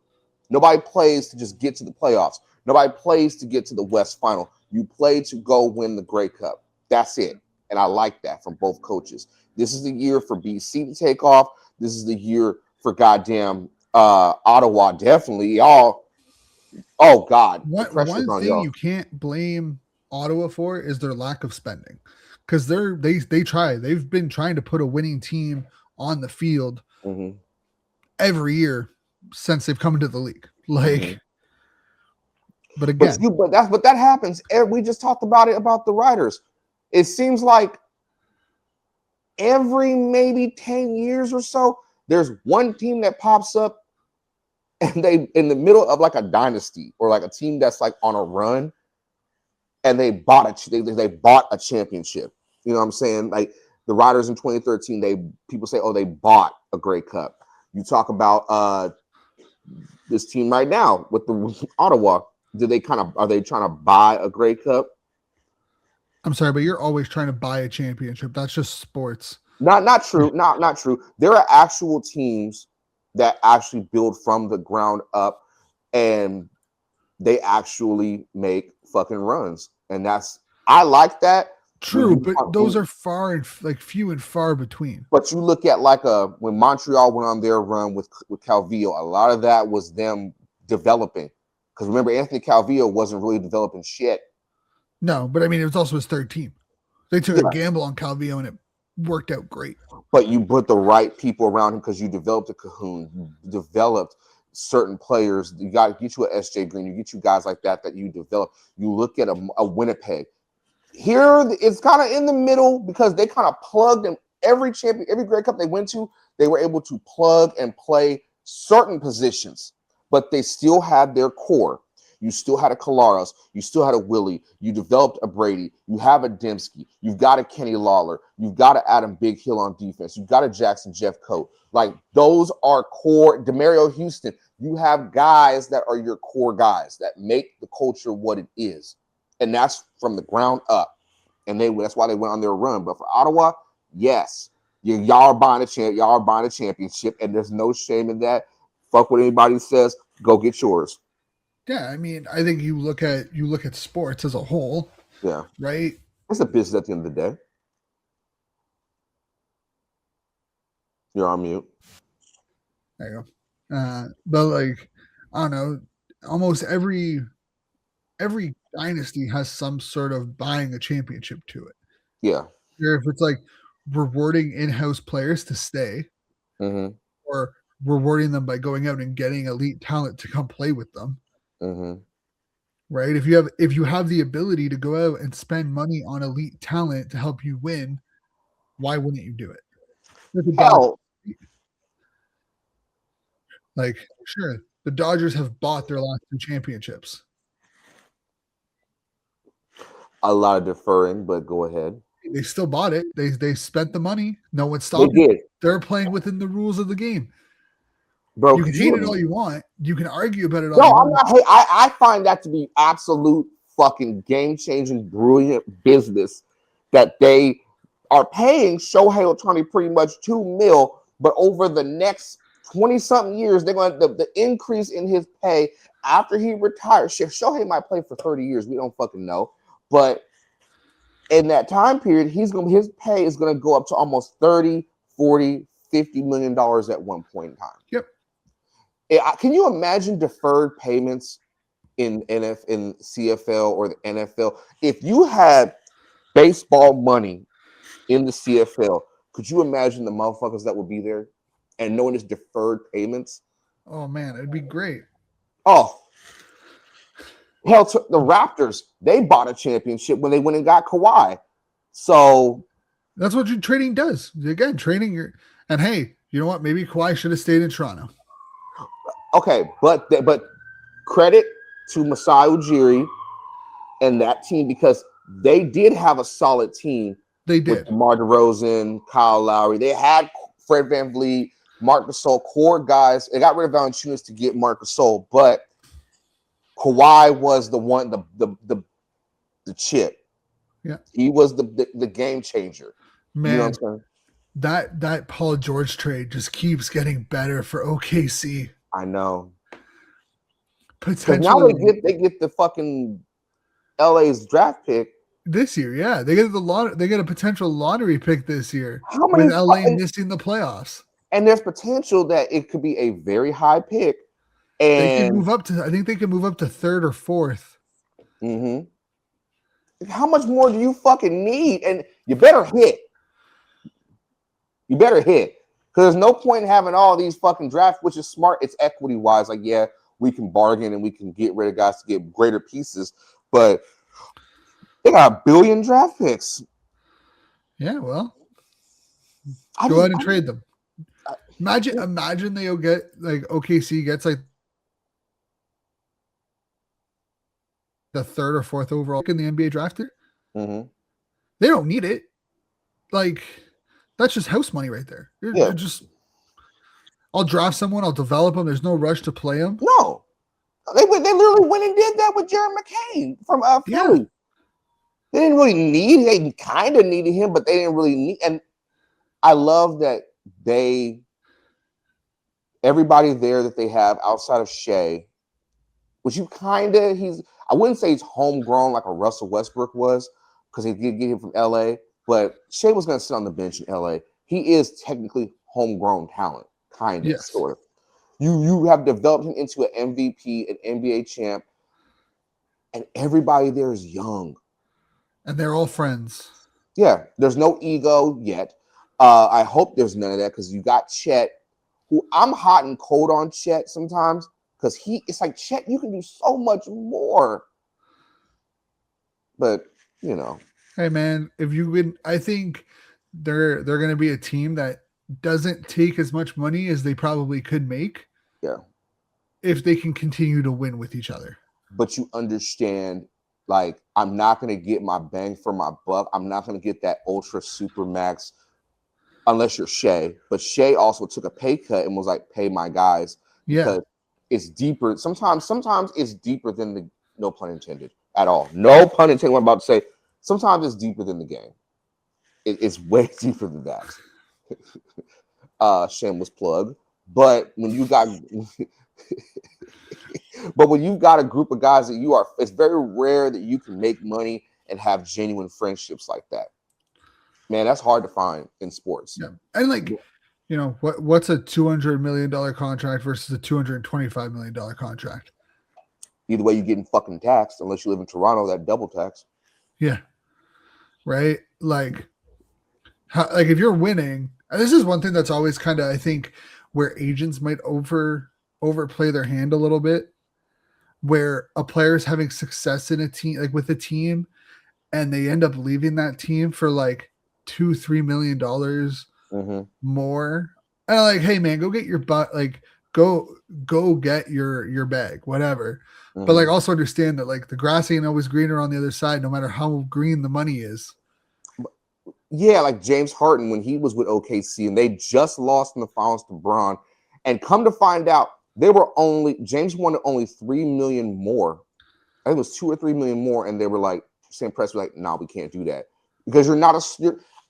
Nobody plays to just get to the playoffs. Nobody plays to get to the West Final. You play to go win the Grey Cup. That's it. And I like that from both coaches. This is the year for BC to take off. This is the year for goddamn Ottawa. Definitely, y'all. Oh God!
One thing you can't blame Ottawa for is their lack of spending, because they try. They've been trying to put a winning team on the field every year since they've come into the league. Like, but again,
but that happens. We just talked about it about the Riders. It seems like every maybe 10 years or so, there's one team that pops up and they in the middle of like a dynasty or like a team that's like on a run, and they bought a championship. You know what I'm saying? Like the Riders in 2013, people say, oh, they bought a Grey Cup. You talk about this team right now with the Ottawa. Are they trying to buy a Grey Cup?
I'm sorry, but you're always trying to buy a championship. That's just sports.
Not true. Not true. There are actual teams that actually build from the ground up, and they actually make fucking runs. And I like that.
True, but those are few and far between.
But you look at when Montreal went on their run with Calvillo, a lot of that was them developing. Because remember, Anthony Calvillo wasn't really developing shit.
No, but I mean, it was also his third team. They took a gamble on Calvillo, and it worked out great.
But you put the right people around him because you developed a Cahoon. You developed certain players. You got to get you a SJ Green. You get you guys like that you develop. You look at a Winnipeg. Here, it's kind of in the middle because they kind of plugged in every Grey Cup they went to. They were able to plug and play certain positions, but they still had their core. You still had a Collaros. You still had a Willie. You developed a Brady. You have a Dembski. You've got a Kenny Lawler. You've got a Adam Big Hill on defense. You've got a Jackson Jeff Coat. Like, those are core. Demario Houston. You have guys that are your core guys that make the culture what it is. And that's from the ground up. And that's why they went on their run. But for Ottawa, yes, y'all are buying a championship, and there's no shame in that. Fuck what anybody says. Go get yours.
Yeah, I mean, I think you look at sports as a whole.
Yeah.
Right?
It's a business at the end of the day. You're on mute.
There you go. But like, I don't know, almost every dynasty has some sort of buying a championship to it.
Yeah.
If it's like rewarding in-house players to stay, or rewarding them by going out and getting elite talent to come play with them. Right? If you have the ability to go out and spend money on elite talent to help you win, why wouldn't you do it?
Hell.
Like, sure, the Dodgers have bought their last 2 championships.
A lot of deferring, but go ahead.
They still bought it. They spent the money. No one stopped them. They're playing within the rules of the game.
Bro,
you can hate it all you want. You can argue about it all.
No, I'm not. I find that to be absolute fucking game-changing, brilliant business that they are paying Shohei Ohtani pretty much $2 million, but over the next 20-something years, they're going to the increase in his pay after he retires. Shohei might play for 30 years. We don't fucking know, but in that time period, his pay is going to go up to almost 30, 40, $50 million at one point in time.
Yep.
Can you imagine deferred payments in CFL or the NFL? If you had baseball money in the CFL, could you imagine the motherfuckers that would be there? and knowing it's deferred payments.
Oh man, it'd be great.
Oh, hell, the Raptors, they bought a championship when they went and got Kawhi. So
that's what your trading does. Again, trading your and hey, you know what? Maybe Kawhi should have stayed in Toronto.
Okay, but credit to Masai Ujiri and that team because they did have a solid team.
They did.
With DeMar DeRozan, Kyle Lowry. They had Fred VanVleet, Marc Gasol, core guys. They got rid of Valanciunas to get Marc Gasol, but Kawhi was the one, the chip.
Yeah,
he was the game changer.
Man,
you know what I'm saying?
That Paul George trade just keeps getting better for OKC.
I know.
Potentially
now they get the fucking LA's draft pick
this year. Yeah, they get they get a potential lottery pick this year.
How many
with LA missing the playoffs?
And there's potential that it could be a very high pick. And
they can move up to. I think they can move up to third or fourth.
Mm-hmm. How much more do you fucking need? And you better hit. You better hit. Because there's no point in having all these fucking drafts, which is smart. It's equity wise. Like, yeah, we can bargain and we can get rid of guys to get greater pieces. But they got 1 billion draft picks.
Yeah, well, go ahead and trade them. Imagine they'll get like OKC gets like the third or fourth overall in the NBA draft.
Mm-hmm.
They don't need it. Like that's just house money right there. They're just. I'll draft someone. I'll develop them. There's no rush to play them.
No, they literally went and did that with Jared McCain from Philly. Yeah. They didn't really need. They kind of needed him, but they didn't really need. And I love that everybody there that they have outside of Shea, which I wouldn't say he's homegrown like a Russell Westbrook was, because they did get him from LA, but Shea was going to sit on the bench in LA. He is technically homegrown talent, kind of, sort of. You have developed him into an MVP, an NBA champ, and everybody there is young.
And they're all friends.
Yeah, there's no ego yet. I hope there's none of that because you got Chet, who I'm hot and cold on Chet sometimes because it's like, Chet, you can do so much more. But, you know.
Hey, man, if you win, I think they're going to be a team that doesn't take as much money as they probably could make.
Yeah.
If they can continue to win with each other.
But you understand, like, I'm not going to get my bang for my buck. I'm not going to get that ultra super max unless you're Shea. But Shea also took a pay cut and was like, pay my guys. Because it's deeper. Sometimes it's deeper than the, no pun intended at all. No pun intended what I'm about to say. Sometimes it's deeper than the game. It's way deeper than that. Shameless plug. But when you got when you've got a group of guys that it's very rare that you can make money and have genuine friendships like that. Man, that's hard to find in sports.
Yeah. And like, you know, what's a $200 million contract versus a $225 million contract?
Either way, you're getting fucking taxed unless you live in Toronto, that double tax.
Yeah. Right? Like if you're winning, and this is one thing that's always kind of, I think, where agents might overplay their hand a little bit, where a player is having success in a team, like with a team, and they end up leaving that team for like $2-3 million more. And like, hey man, go get your butt, like go get your bag, whatever. But like also understand that like the grass ain't always greener on the other side, no matter how green the money is.
Yeah, like James Harden when he was with OKC and they just lost in the finals to Bron, and come to find out James wanted only $3 million more. I think it was $2 or $3 million more, and they were like, Sam Press was like, "No, we can't do that because you're not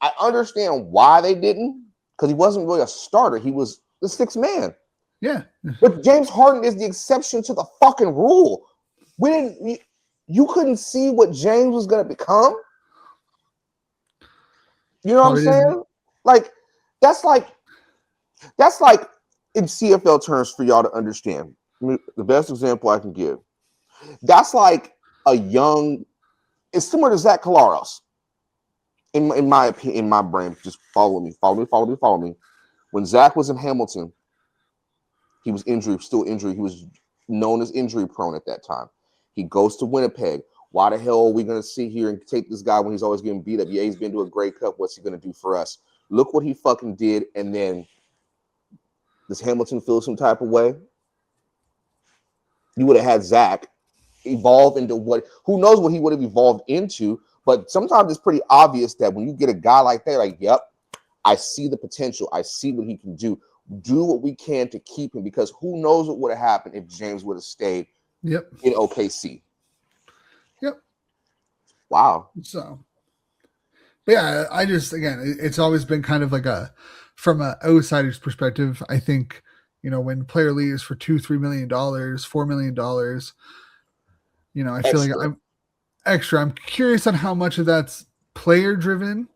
I understand why they didn't, because he wasn't really a starter. He was the sixth man.
Yeah,
but James Harden is the exception to the fucking rule. You couldn't see what James was going to become. You know what I'm saying? Like that's like in CFL terms for y'all to understand. The best example I can give. That's like it's similar to Zach Collaros. In my opinion, in my brain, just follow me. When Zach was in Hamilton, he was still injured. He was known as injury prone at that time. He goes to Winnipeg. Why the hell are we going to sit here and take this guy when he's always getting beat up? Yeah, he's been to a Grey Cup. What's he going to do for us? Look what he fucking did. And then does Hamilton feel some type of way? You would have had Zach evolve into who knows what he would have evolved into. But sometimes it's pretty obvious that when you get a guy like that, like, yep, I see the potential. I see what he can do. Do what we can to keep him, because who knows what would have happened if James would have stayed in OKC.
Yep.
Wow.
So, but yeah, I just, again, it's always been kind of like from an outsider's perspective, I think, when player leaves for $2-3 million, $4 million, I feel like I'm extra. I'm curious on how much of that's player driven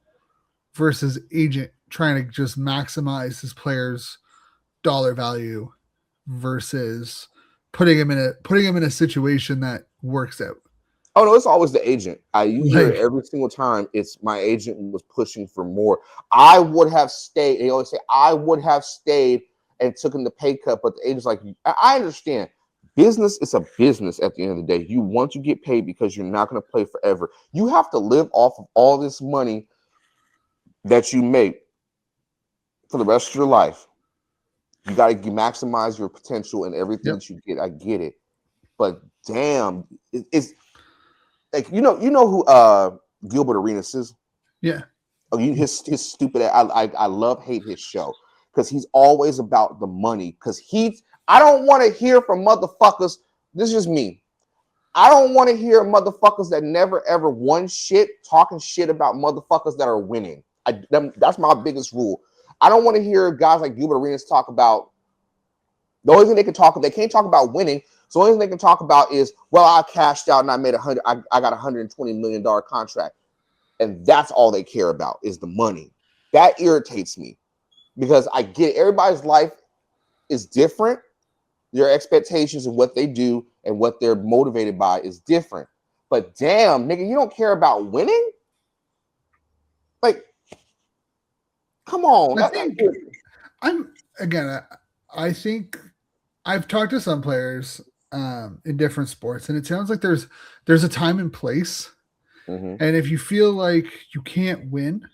versus agent trying to just maximize his player's dollar value versus putting him in a situation that works out.
Oh no, it's always the agent. You hear it every single time. It's my agent was pushing for more. I would have stayed. They always say I would have stayed and took him the pay cut, but the agent's like, I understand. Business is a business at the end of the day. You want to get paid because you're not going to play forever. You have to live off of all this money that you make for the rest of your life. You got to maximize your potential and everything that you get. I get it. But damn, it's like, you know who Gilbert Arenas is?
Yeah.
Oh, his stupid. I hate his show because he's always about the money. Because I don't want to hear from motherfuckers. This is just me. I don't want to hear motherfuckers that never ever won shit talking shit about motherfuckers that are winning. That's my biggest rule. I don't want to hear guys like Gilbert Arenas talk about. The only thing they can't talk about winning. So the only thing they can talk about is, well, I cashed out and I made I got $120 million contract. And that's all they care about is the money. That irritates me because I get everybody's life is different. Their expectations of what they do and what they're motivated by is different. But damn, nigga, you don't care about winning? Like, come on.
I think I've talked to some players in different sports, and it sounds like there's a time and place. Mm-hmm. And if you feel like you can't win,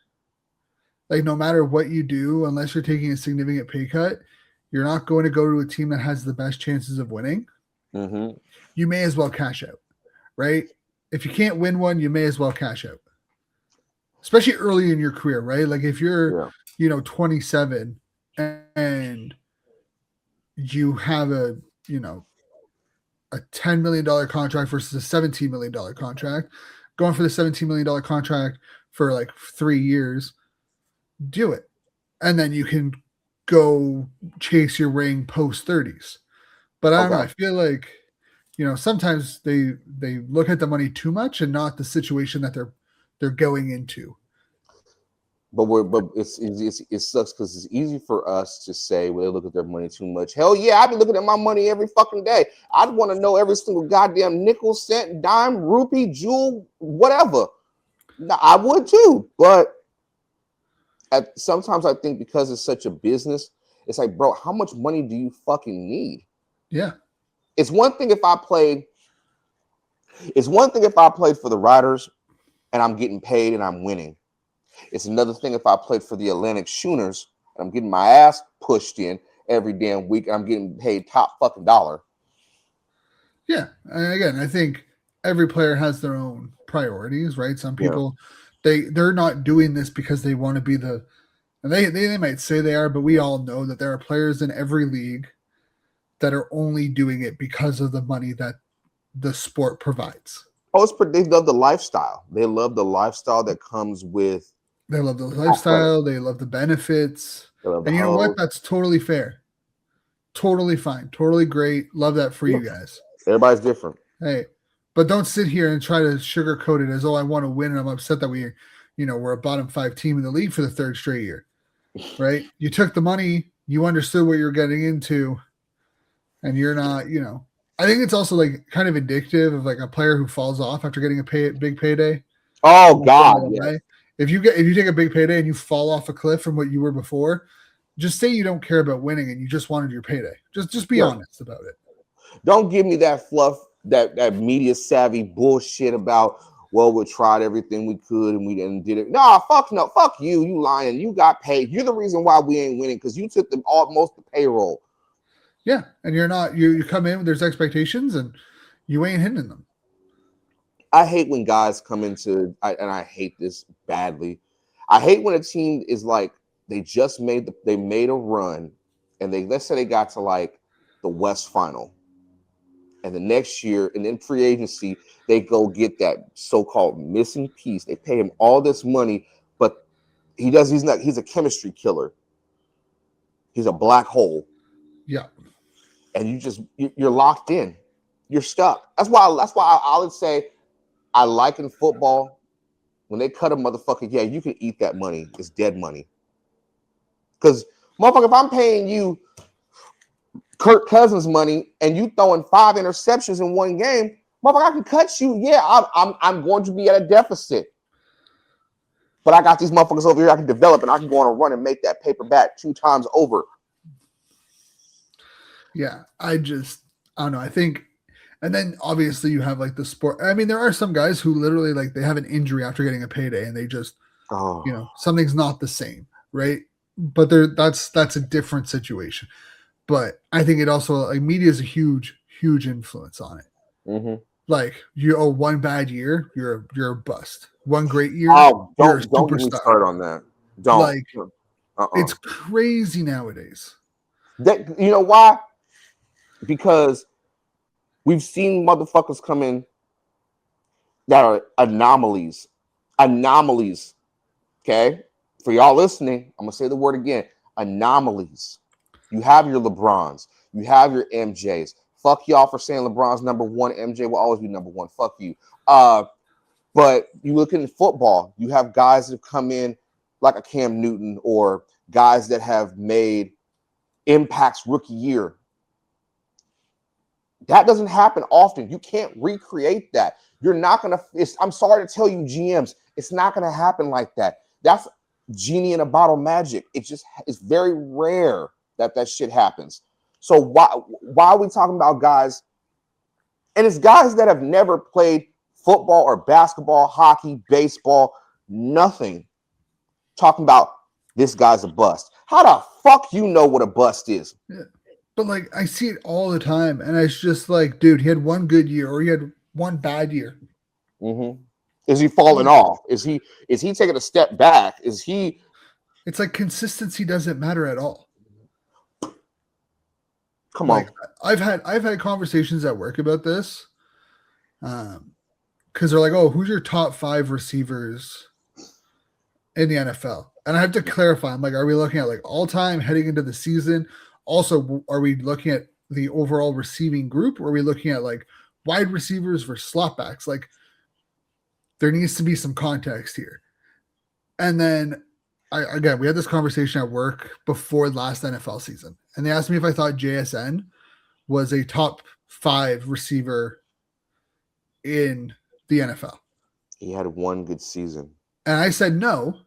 like no matter what you do, unless you're taking a significant pay cut, you're not going to go to a team that has the best chances of winning.
Mm-hmm.
You may as well cash out, right? If you can't win one, you may as well cash out, especially early in your career, right? Like if you're, 27 and you have a $10 million contract versus a $17 million contract, going for the $17 million contract for like 3 years, do it. And then you can go chase your ring post 30s. But I don't know. I feel like, sometimes they look at the money too much and not the situation that they're going into.
But it sucks because it's easy for us to say, well, they look at their money too much. Hell yeah, I've been looking at my money every fucking day. I'd want to know every single goddamn nickel, cent, dime, rupee, jewel, whatever. I would too. But sometimes I think because it's such a business, it's like, bro, how much money do you fucking need?
Yeah.
It's one thing if I played for the Riders and I'm getting paid and I'm winning. It's another thing if I played for the Atlantic Schooners and I'm getting my ass pushed in every damn week and I'm getting paid top fucking dollar.
Yeah. And again, I think every player has their own priorities, right? Some people, they're not doing this because they want to be and they might say they are, but we all know that there are players in every league that are only doing it because of the money that the sport provides.
Oh, they love the lifestyle. They love the lifestyle that comes with.
They love the lifestyle. They love the benefits. And you know what? That's totally fair. Totally fine. Totally great. Love that for you guys.
Everybody's different.
Hey, but don't sit here and try to sugarcoat it as, oh, I want to win and I'm upset that we're a bottom 5 team in the league for the 3rd straight year. Right? You took the money. You understood what you're getting into. And you're not, I think it's also like kind of indicative of like a player who falls off after getting a big payday.
Oh God! Yeah.
If you take a big payday and you fall off a cliff from what you were before, just say you don't care about winning and you just wanted your payday. Just be honest about it.
Don't give me that fluff, that media savvy bullshit about, well, we tried everything we could and we didn't did it. Nah, fuck no, fuck you. You lying. You got paid. You're the reason why we ain't winning because you took most the payroll.
Yeah, and you're not. You come in, there's expectations, and you ain't hitting them.
I hate when guys come into, and I hate this badly. I hate when a team is like they just made a run, and let's say they got to like the West Final, and the next year, and in free agency, they go get that so-called missing piece. They pay him all this money, but he's a chemistry killer. He's a black hole.
Yeah.
And you're locked in. You're stuck. That's why I would say I like in football when they cut a motherfucker, yeah, you can eat that money. It's dead money. Because, motherfucker, if I'm paying you Kirk Cousins money and you throwing 5 interceptions in one game, motherfucker, I can cut you. Yeah, I'm going to be at a deficit. But I got these motherfuckers over here I can develop and I can go on a run and make that paper back 2 times over.
Yeah, I don't know. I think, and then obviously you have like the sport. I mean, there are some guys who literally like they have an injury after getting a payday and they just, something's not the same, right? But that's a different situation. But I think it also like media is a huge influence on it.
Mm-hmm.
Like one bad year, you're a bust. One great year,
don't get me started on that. Don't.
Like, it's crazy nowadays.
That, you know why? Because we've seen motherfuckers come in that are anomalies. Okay? For y'all listening, I'm going to say the word again. Anomalies. You have your LeBrons. You have your MJs. Fuck y'all for saying LeBron's number 1. MJ will always be number 1. Fuck you. But you look in football, you have guys that have come in like a Cam Newton or guys that have made impacts rookie year. That doesn't happen often. You can't recreate that. You're not going to, I'm sorry to tell you, GMs, it's not going to happen like that. That's genie in a bottle magic. It's very rare that shit happens. So why are we talking about guys? And it's guys that have never played football or basketball, hockey, baseball, nothing. Talking about this guy's a bust. How the fuck you know what a bust is?
Yeah. But like I see it all the time, and it's just like, dude, he had one good year or he had one bad year.
Mm-hmm. Is he falling off? Is he taking a step back? Is he?
It's like consistency doesn't matter at all.
Come on.
I've had conversations at work about this, because they're like, "Oh, who's your top 5 receivers in the NFL?" And I have to clarify. I'm like, "Are we looking at like all time heading into the season? Also, are we looking at the overall receiving group, or are we looking at like wide receivers versus slotbacks? Like, there needs to be some context here." And then, we had this conversation at work before last NFL season, and they asked me if I thought JSN was a top 5 receiver in the NFL.
He had one good season.
And I said no,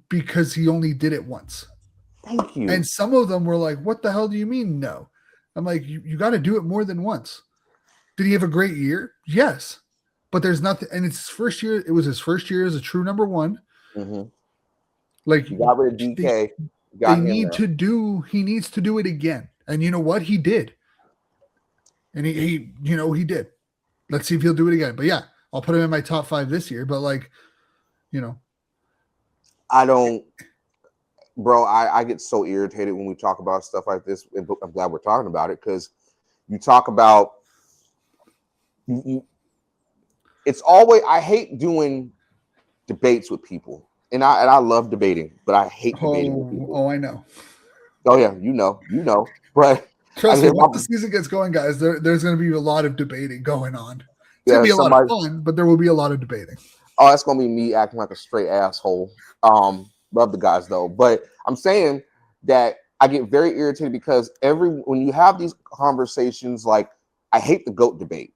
because he only did it once.
Thank you.
And some of them were like, what the hell do you mean no? I'm like, you got to do it more than once. Did he have a great year? Yes. But there's nothing, and it's his first year. It was his first year as a true number 1.
Mm-hmm.
Like,
you got rid of DK.
He needs to do it again. And you know what? He did. And he did. Let's see if he'll do it again. But yeah, I'll put him in my top 5 this year. But like,
I get so irritated when we talk about stuff like this. I'm glad we're talking about it, because you talk about it's always, I hate doing debates with people, and I love debating, but I hate debating with people.
Oh, I know.
Oh yeah, you know. But
trust me, once the season gets going, guys, there's going to be a lot of debating going on. It's going to be a lot of fun, but there will be a lot of debating.
Oh, that's going to be me acting like a straight asshole. Love the guys though, but I'm saying that I get very irritated because when you have these conversations, like, I hate the GOAT debate.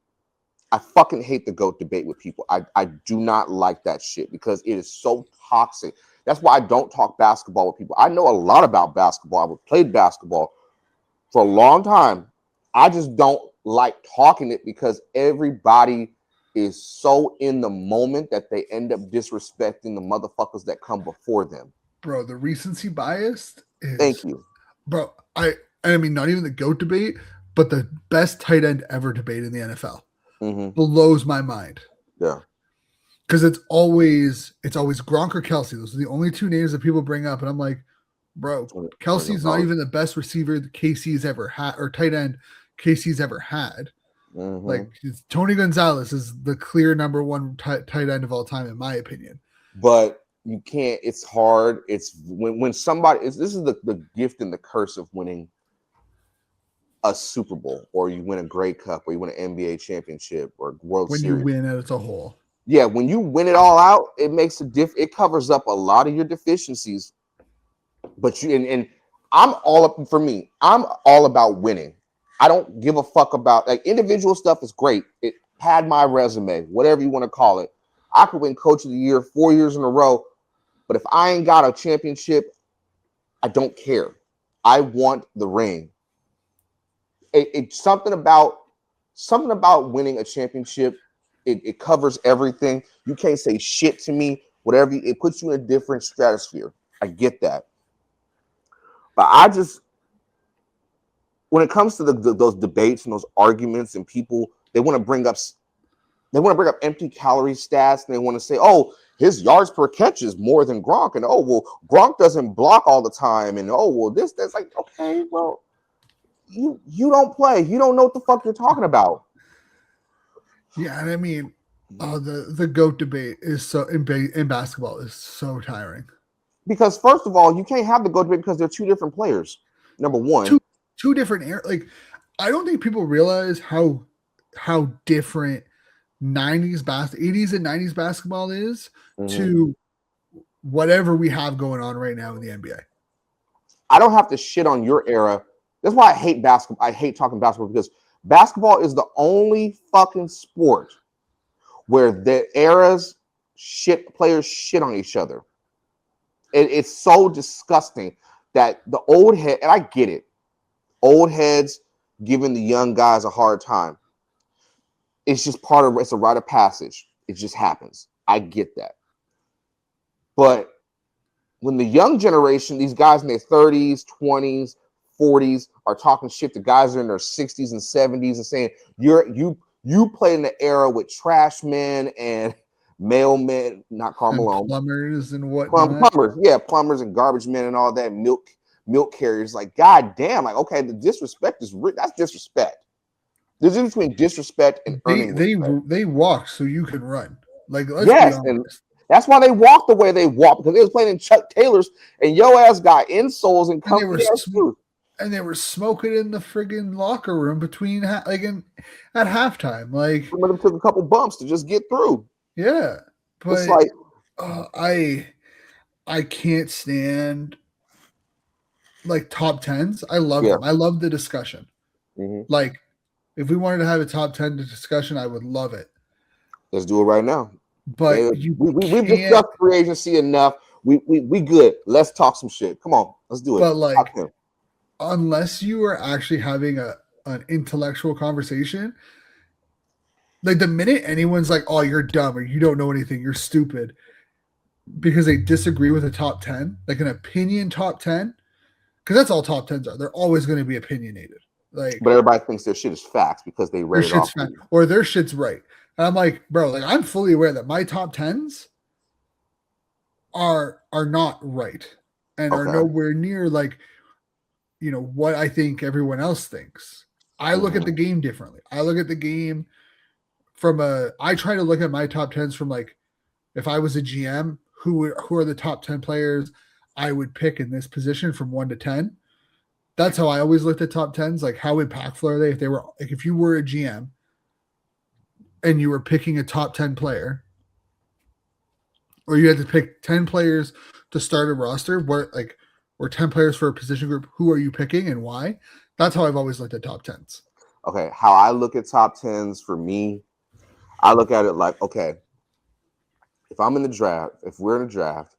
I fucking hate the GOAT debate with people. I do not like that shit because it is so toxic. That's why I don't talk basketball with people. I know a lot about basketball. I've played basketball for a long time. I just don't like talking it because everybody is so in the moment that they end up disrespecting the motherfuckers that come before them.
Bro, the recency bias
Thank
is,
you.
bro. I mean, not even the GOAT debate, but the best tight end ever debate in the NFL blows my mind.
Yeah.
Because it's always Gronk or Kelsey. Those are the only two names that people bring up, and I'm like, bro, Kelsey's not even the best receiver that KC's ever had, or tight end KC's ever had. Like Tony Gonzalez is the clear number one tight end of all time, in my opinion.
But you can't. It's hard. It's when somebody. This is the gift and the curse of winning a Super Bowl, or you win a Grey Cup, or you win an NBA championship, or World Series.
When you win it as a whole.
Yeah, when you win it all out, it makes it covers up a lot of your deficiencies. But and I'm all up for me. I'm all about winning. I don't give a fuck about like individual stuff is great. It had my resume, whatever you want to call it. I could win Coach of the Year 4 years in a row, but if I ain't got a championship, I don't care. I want the ring. It's something about winning a championship. It covers everything. You can't say shit to me. Whatever, it puts you in a different stratosphere. I get that, but I just, when it comes to those debates and those arguments, and people they want to bring up empty calorie stats, and they want to say, oh, his yards per catch is more than Gronk, and oh well, Gronk doesn't block all the time, and oh well, that's like, okay, well, you don't play, you don't know what the fuck you're talking about.
Yeah, and I mean, the GOAT debate is so in basketball is so tiring.
Because first of all, you can't have the GOAT debate because they're two different players. Number one,
two different like, I don't think people realize how different 80s and 90s basketball is to whatever we have going on right now in the NBA.
I don't have to shit on your era. That's why I hate basketball. I hate talking basketball because basketball is the only fucking sport where the eras players shit on each other. It's so disgusting that the old head, and I get it, old heads giving the young guys a hard time. It's just it's a rite of passage. It just happens. I get that. But when the young generation, these guys in their 30s, 20s, 40s are talking shit to guys that are in their 60s and 70s and saying, you played in the era with trash men and mailmen, not Karl Malone,
plumbers and whatnot.
Plumbers and garbage men and all that, milk carriers. Like, god damn, like, okay, the disrespect that's disrespect. There's a difference between disrespect and earning respect.
They walk so you can run. Like, let's
yes,
be honest.
And that's why they walk the way they walk, because they was playing in Chuck Taylors and yo ass got insoles and
they were smoking in the friggin' locker room between at halftime. Like,
some of them took a couple bumps to just get through.
Yeah, but
it's like
I can't stand like top 10s. I love them. I love the discussion. Like, if we wanted to have a top 10 discussion, I would love it.
Let's do it right now.
But
we've discussed free agency enough. We good. Let's talk some shit. Come on, let's do it.
But like, unless you are actually having an intellectual conversation, like the minute anyone's like, oh, you're dumb or you don't know anything, you're stupid, because they disagree with a top 10, like an opinion top 10, because that's all top 10s are. They're always going to be opinionated. Like,
but everybody thinks their shit is facts because they read it off.
Or their shit's right. And I'm like, bro, like, I'm fully aware that my top 10s are not right and are nowhere near like, you know, what I think everyone else thinks. I look at the game differently. I look at the game I try to look at my top 10s from like, if I was a GM, who are the top 10 players I would pick in this position from 1 to 10. That's how I always looked at top 10s. Like, how impactful are they? If they were like, if you were a GM and you were picking a top 10 player, or you had to pick 10 players to start a roster, or 10 players for a position group, who are you picking and why? That's how I've always looked at top 10s.
Okay, how I look at top 10s for me, I look at it like, okay, if I'm in the draft, if we're in a draft,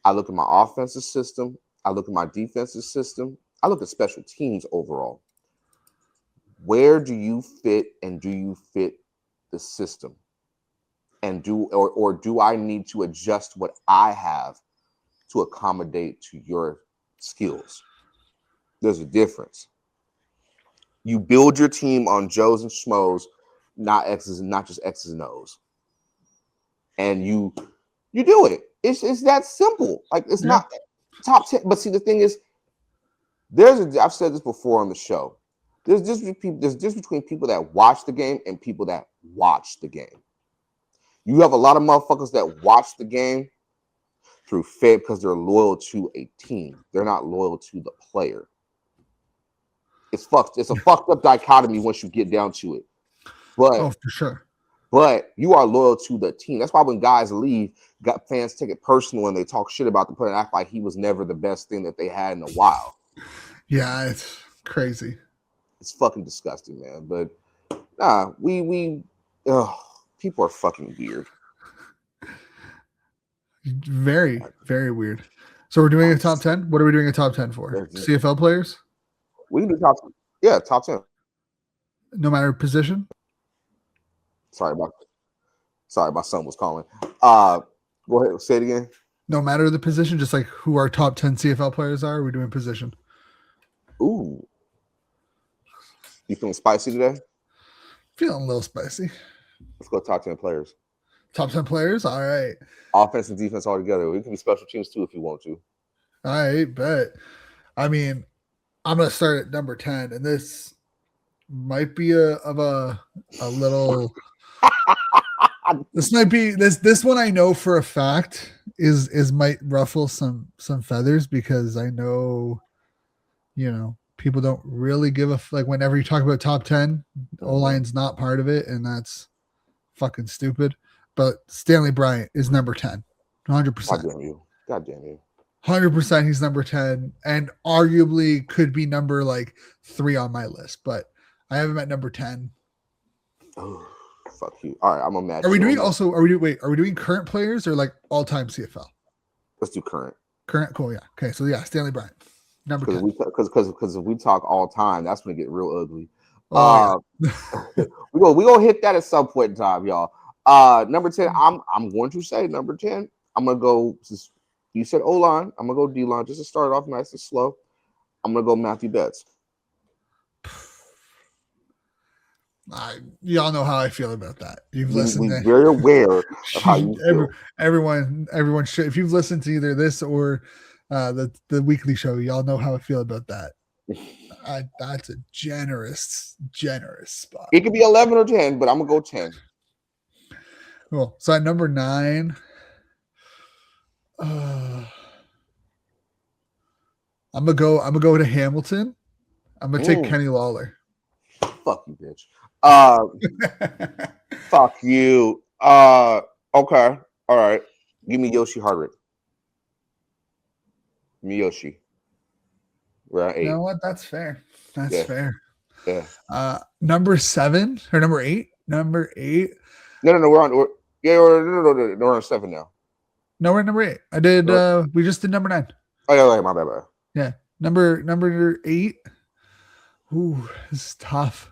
I look at my offensive system. I look at my defensive system. I look at special teams overall. Where do you fit, and do you fit the system? And do I need to adjust what I have to accommodate to your skills? There's a difference. You build your team on Joes and Schmoes, not X's, and not just X's and O's. And you do it. It's that simple. Like, it's not top 10. But see, the thing is, I've said this before on the show. There's just between people that watch the game and people that watch the game. You have a lot of motherfuckers that watch the game through faith because they're loyal to a team. They're not loyal to the player. It's fucked. It's a fucked up dichotomy once you get down to it. But
for sure.
But you are loyal to the team. That's why when guys leave, fans take it personal and they talk shit about the player and act like he was never the best thing that they had in a while.
Yeah, it's crazy.
It's fucking disgusting, man. But nah, people are fucking weird.
Very, very weird. So we're doing a top 10? What are we doing a top 10 for? CFL players?
We can do top 10. Yeah, top 10.
No matter position?
Sorry, my son was calling. Go ahead, say it again.
No matter the position, just like who our top 10 CFL players are, we're doing position.
Ooh. You feeling spicy today?
Feeling a little spicy.
Let's go top 10 players.
Top 10 players? All right.
Offense and defense all together. We can be special teams too if you want to.
All right, bet. I mean, I'm going to start at number 10, and this might be a little... This might be this one I know for a fact is might ruffle some feathers, because I know, people don't really give a like whenever you talk about top 10, O-line's not part of it, and that's fucking stupid. But Stanley Bryant is number 10, 100%.
God damn you.
100% he's number 10, and arguably could be number like 3 on my list, but I have him at number 10.
Oh, fuck you. All right, I'm gonna match.
Are we doing current players or like all-time CFL?
Let's do current.
Current, cool, yeah. Okay, so yeah, Stanley Bryant, number 10.
Because if we talk all time, that's gonna get real ugly.
Oh, yeah.
we gonna hit that at some point in time, y'all. Number 10, I'm going to say number 10. I'm gonna go. You said O-line. I'm gonna go D-line just to start off nice and slow. I'm gonna go Matthew Betts.
Y'all know how I feel about that. You've listened.
We're very aware of how you feel.
Everyone should. If you've listened to either this or the weekly show, y'all know how I feel about that. That's a generous spot.
It could be 11 or 10, but I'm gonna go 10.
Cool. So at number 9, I'm gonna go to Hamilton. I'm gonna take Kenny Lawler.
Fuck you, bitch. Fuck you. Okay. All right. Give me Yoshi Hardwick. Give me Yoshi. We're at 8.
You know what? That's fair. That's fair.
Yeah.
Number 7 or number 8? Number 8.
No. We're on 7 now.
No, we're at number 8. I did. We just did number 9.
Oh yeah, my bad.
Yeah. Number 8. Ooh, this is tough.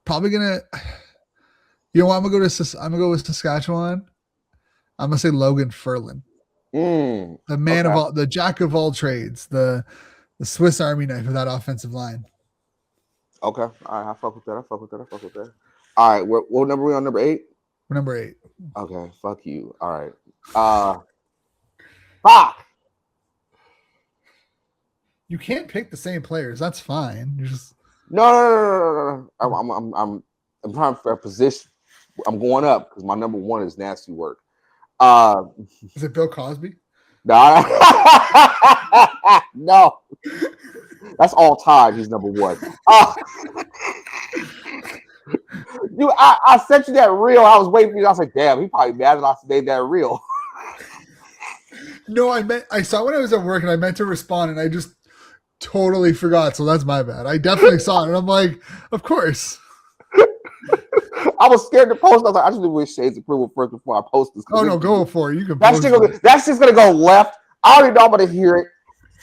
Probably gonna. You know what? I'm gonna go with Saskatchewan. I'm gonna say Logan Ferlin. The man of all, the jack of all trades, the Swiss Army knife of that offensive line.
Okay. All right. I fuck with that. All right. What number are we on? Number 8?
We're number 8.
Okay. Fuck you. All right. Fuck.
You can't pick the same players. That's fine. You just
no. I'm trying for a position. I'm going up because my number 1 is nasty work.
Is it Bill Cosby?
No. No. That's all time. He's number 1. Dude, I sent you that reel. I was waiting for you. I was like, damn, he probably mad that I made that reel.
No, I saw when I was at work and I meant to respond and I just totally forgot. So that's my bad. I definitely saw it and I'm like, of course.
I was scared to post. I was like, I just wish Shades approval first before I post this.
Oh no, go for it. You can.
That's just gonna go left. I already know I'm gonna hear it.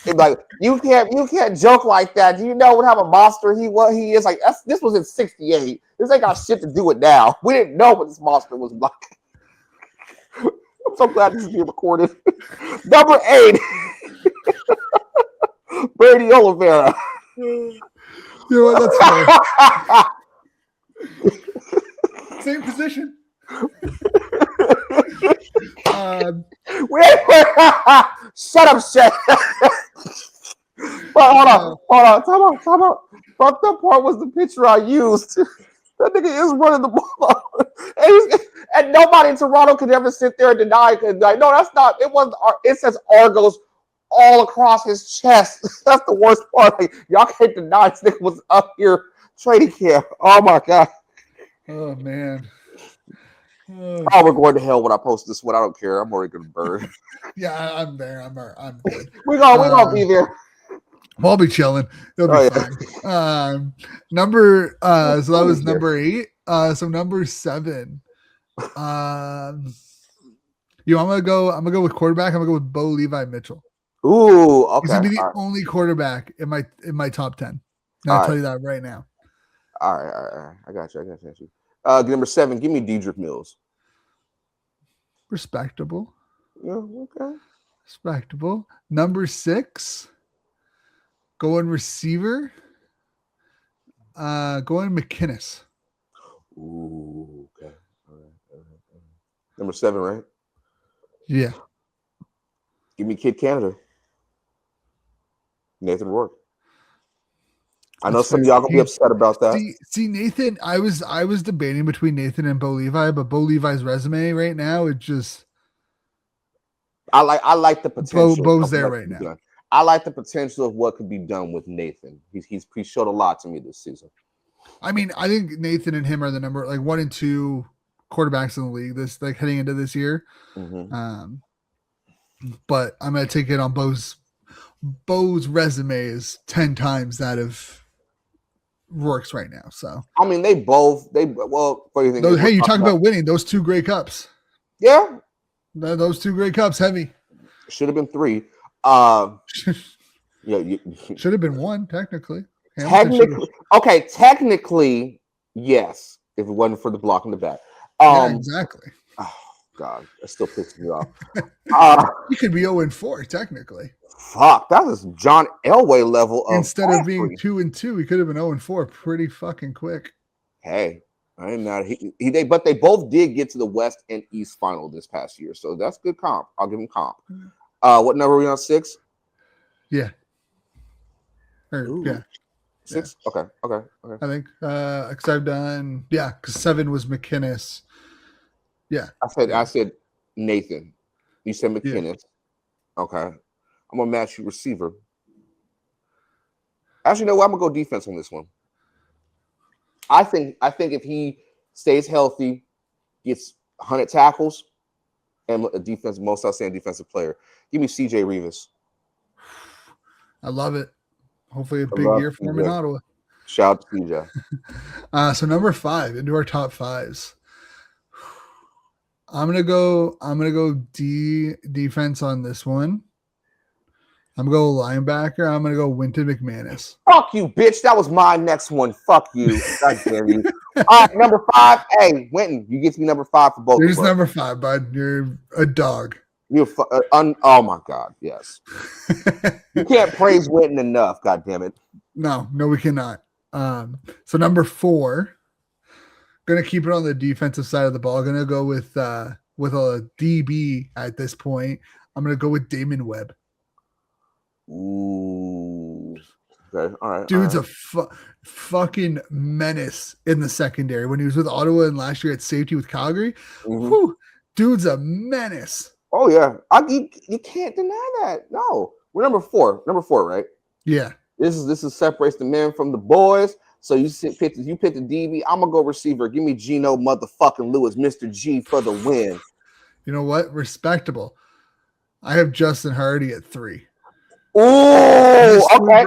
It's like you can't joke like that. Do you know what type of monster he is? Like this was in '68. This ain't got shit to do with now. We didn't know what this monster was like. I'm so glad this is being recorded. Number 8, Brady Oliveira.
You know what? That's fair. Same position.
Wait. Shut up, Shay. Hold on. Time out. Fucked up part was the picture I used. That nigga is running the ball. And nobody in Toronto could ever sit there and deny it. Like, no, that's not. It wasn't. It says Argos all across his chest. That's the worst part. Like, y'all can't deny this nigga was up here training camp. Oh my god.
Oh man.
Oh, we're going to hell when I post this one. I don't care. I'm already gonna burn.
Yeah, I'm there. I'm good.
We're gonna be there.
I'll be chilling. It'll be fine. Number so that was number 8. So number 7. I'm gonna go with quarterback. I'm gonna go with Bo Levi Mitchell.
Ooh, okay.
He's gonna be the only quarterback in my top 10. I'll tell you that right now.
All right. I got you. Number 7, give me Dedrick Mills.
Respectable.
Yeah, okay.
Respectable. Number 6, going receiver. Going McInnes.
Ooh, okay. All right. Number 7, right?
Yeah.
Give me Kid Canada. Nathan Rourke. I know some of y'all gonna be upset about that.
See, Nathan, I was debating between Nathan and Bo Levi, but Bo Levi's resume right now, it just
I like the potential.
Bo's there right now.
Done. I like the potential of what could be done with Nathan. He showed a lot to me this season.
I mean, I think Nathan and him are the number 1 and 2 quarterbacks in the league this heading into this year.
Mm-hmm.
But I'm gonna take it on Bo's resume is 10 times that of Rourke's right now. So
I mean, hey,
you talk about winning those 2 Grey Cups.
Yeah,
those 2 Grey Cups, heavy.
Should have been 3. Yeah,
should have been 1 technically.
Technically, yes. If it wasn't for the block in the back.
Exactly.
Oh God, that still pisses me off.
You could be 0-4 technically.
Fuck, that was John Elway level of
instead of being 2-2, he could have been 0-4 pretty fucking quick.
Hey, I ain't mad. But they both did get to the West and East final this past year, so that's good comp. I'll give him comp. What number are we on? 6?
Yeah.
Yeah. 6? Yeah. Okay.
I think because I've done because 7 was McInnes. Yeah.
I said Nathan. You said McInnes. Yeah. Okay. I'm gonna match you receiver. Actually, you know what? I'm gonna go defense on this one. I think if he stays healthy, gets 100 tackles, and a defense, most outstanding defensive player, give me CJ Revis.
I love it. Hopefully, a big year for him in Ottawa.
Shout out to CJ.
So number 5 into our top 5s. I'm gonna go defense on this one. I'm going to go linebacker. I'm going to go Wynton McManus.
Fuck you, bitch. That was my next one. Fuck you. God damn you. All right, number 5. Hey, Wynton, you get to be number 5 for both.
You're just number 5, bud. You're a dog.
Oh my God, yes. You can't praise Wynton enough. God damn it.
No, we cannot. So number 4, going to keep it on the defensive side of the ball. Going to go with a DB at this point. I'm going to go with Damon Webb.
Ooh. Okay. All right.
Dude's a fucking menace in the secondary. When he was with Ottawa and last year at safety with Calgary, dude's a menace.
Oh yeah, you can't deny that. No, we're number 4. Number 4, right?
Yeah.
This is separates the men from the boys. So you pick the DB. I'm gonna go receiver. Give me Geno motherfucking Lewis, Mr. G for the win.
You know what? Respectable. I have Justin Hardy at 3.
Oh, okay.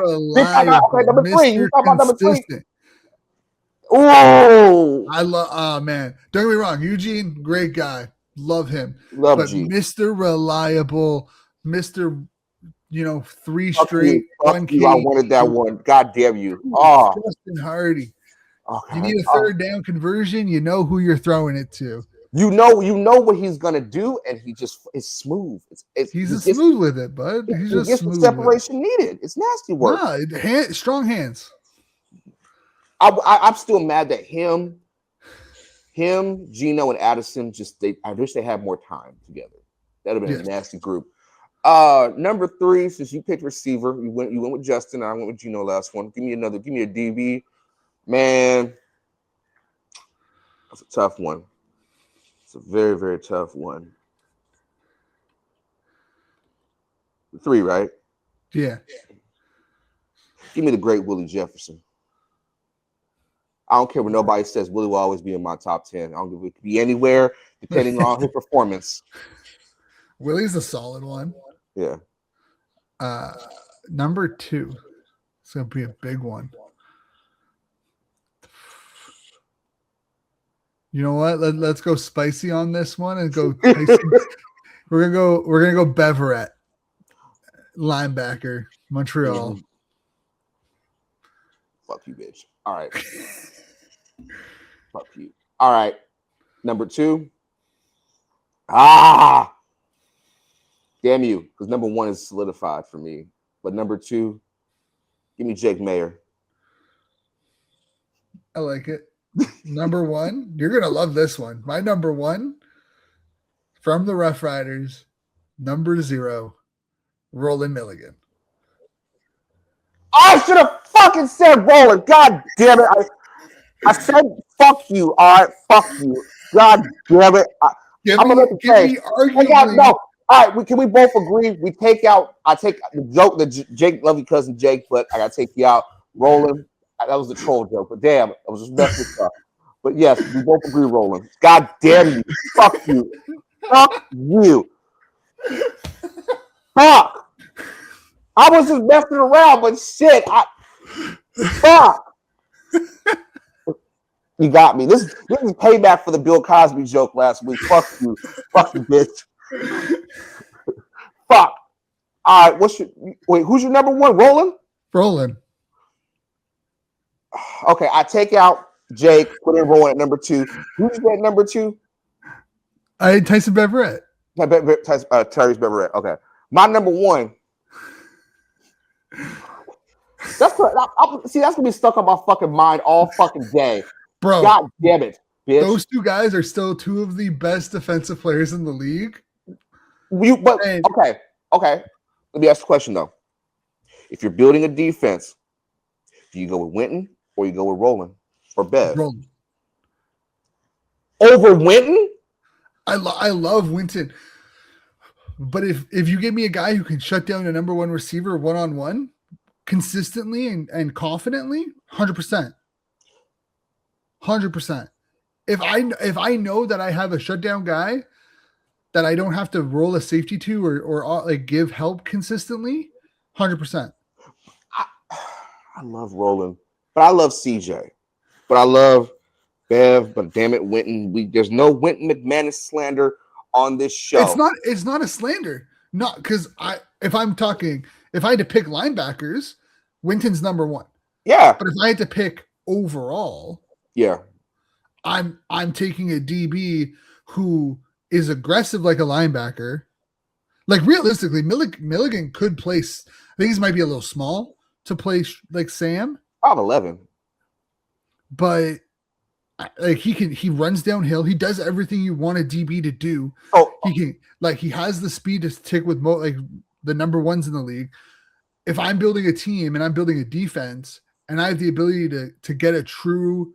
Number 3. You talking about number 3? Oh,
I love. Oh man, don't get me wrong. Eugene, great guy, love him.
love
But
G.
Mister Reliable, Mister, three
Fuck you.
straight,
Fuck
one
you. I
K.
wanted that one. God damn you. Oh,
Justin Hardy. You
okay.
need a third down conversion. You know who you're throwing it to.
You know what he's gonna do, and he just is smooth.
He's
He
just
gets
smooth with it, bud. He's
he
just
gets the
smooth with it.
separation needed. It's nasty work.
Nah, strong hands.
I'm still mad that him, Gino, and Addison I wish they had more time together. That'd have been
Yes.
a nasty group. Number 3, since you picked receiver, you went with Justin. I went with Gino last one. Give me a DB. Man, that's a tough one. It's a very, very tough one. 3, right?
Yeah.
Give me the great Willie Jefferson. I don't care what nobody says. Willie will always be in my top 10. I don't give it could be anywhere depending on his performance.
Willie's a solid one.
Yeah.
Number 2. It's gonna be a big one. You know what? Let's go spicy on this one and go. We're gonna go Beverett, linebacker, Montreal.
Mm-hmm. Fuck you, bitch. All right. Fuck you. All right. Number 2. Damn you, because number 1 is solidified for me. But number 2, give me Jake Mayer.
I like it. Number 1, you're gonna love this one. My number 1 from the Rough Riders, number 0, Roland Milligan.
I should have fucking said Roland. God damn it. I said fuck you. All right, fuck you. God damn it. I'm gonna make a
arguably.
No. All right, can we both agree? I take the joke that Jake love you cousin Jake, but I gotta take you out. Roland, that was a troll joke, but damn, I was just messing with. But yes, we both agree, Roland. God damn you. Fuck you. Fuck you. Fuck. I was just messing around, but shit, fuck. You got me. This is payback for the Bill Cosby joke last week. Fuck you, bitch. Fuck. All right, who's your number 1?
Roland.
Okay, I take out Jake, put in Roland at number 2. Who's that number 2?
I had Tyson Beverett.
Tyrese Beverett. Okay, my number 1. That's gonna be stuck on my fucking mind all fucking day,
bro.
God damn it, bitch.
Those 2 guys are still 2 of the best defensive players in the league.
Okay. Let me ask the question though. If you're building a defense, do you go with Winton or you go with Roland or Bev?
Roland.
Over Winton?
I love Winton, but if you give me a guy who can shut down a number 1 receiver one-on-one consistently and confidently, 100%. 100%. If I know that I have a shutdown guy that I don't have to roll a safety to or like give help consistently, 100%.
I love Roland, but I love CJ, but I love Bev, but damn it, Winton. There's no Winton McManus slander on this show.
It's not a slander. Not because if I had to pick linebackers, Winton's number 1.
Yeah.
But if I had to pick overall,
yeah,
I'm taking a DB who is aggressive like a linebacker. Like realistically, Milligan could play. I think he might be a little small to play like Sam.
5'11",
but like he runs downhill. He does everything you want a DB to do. He has the speed to stick with like the number 1s in the league. If I'm building a team and I'm building a defense and I have the ability to get a true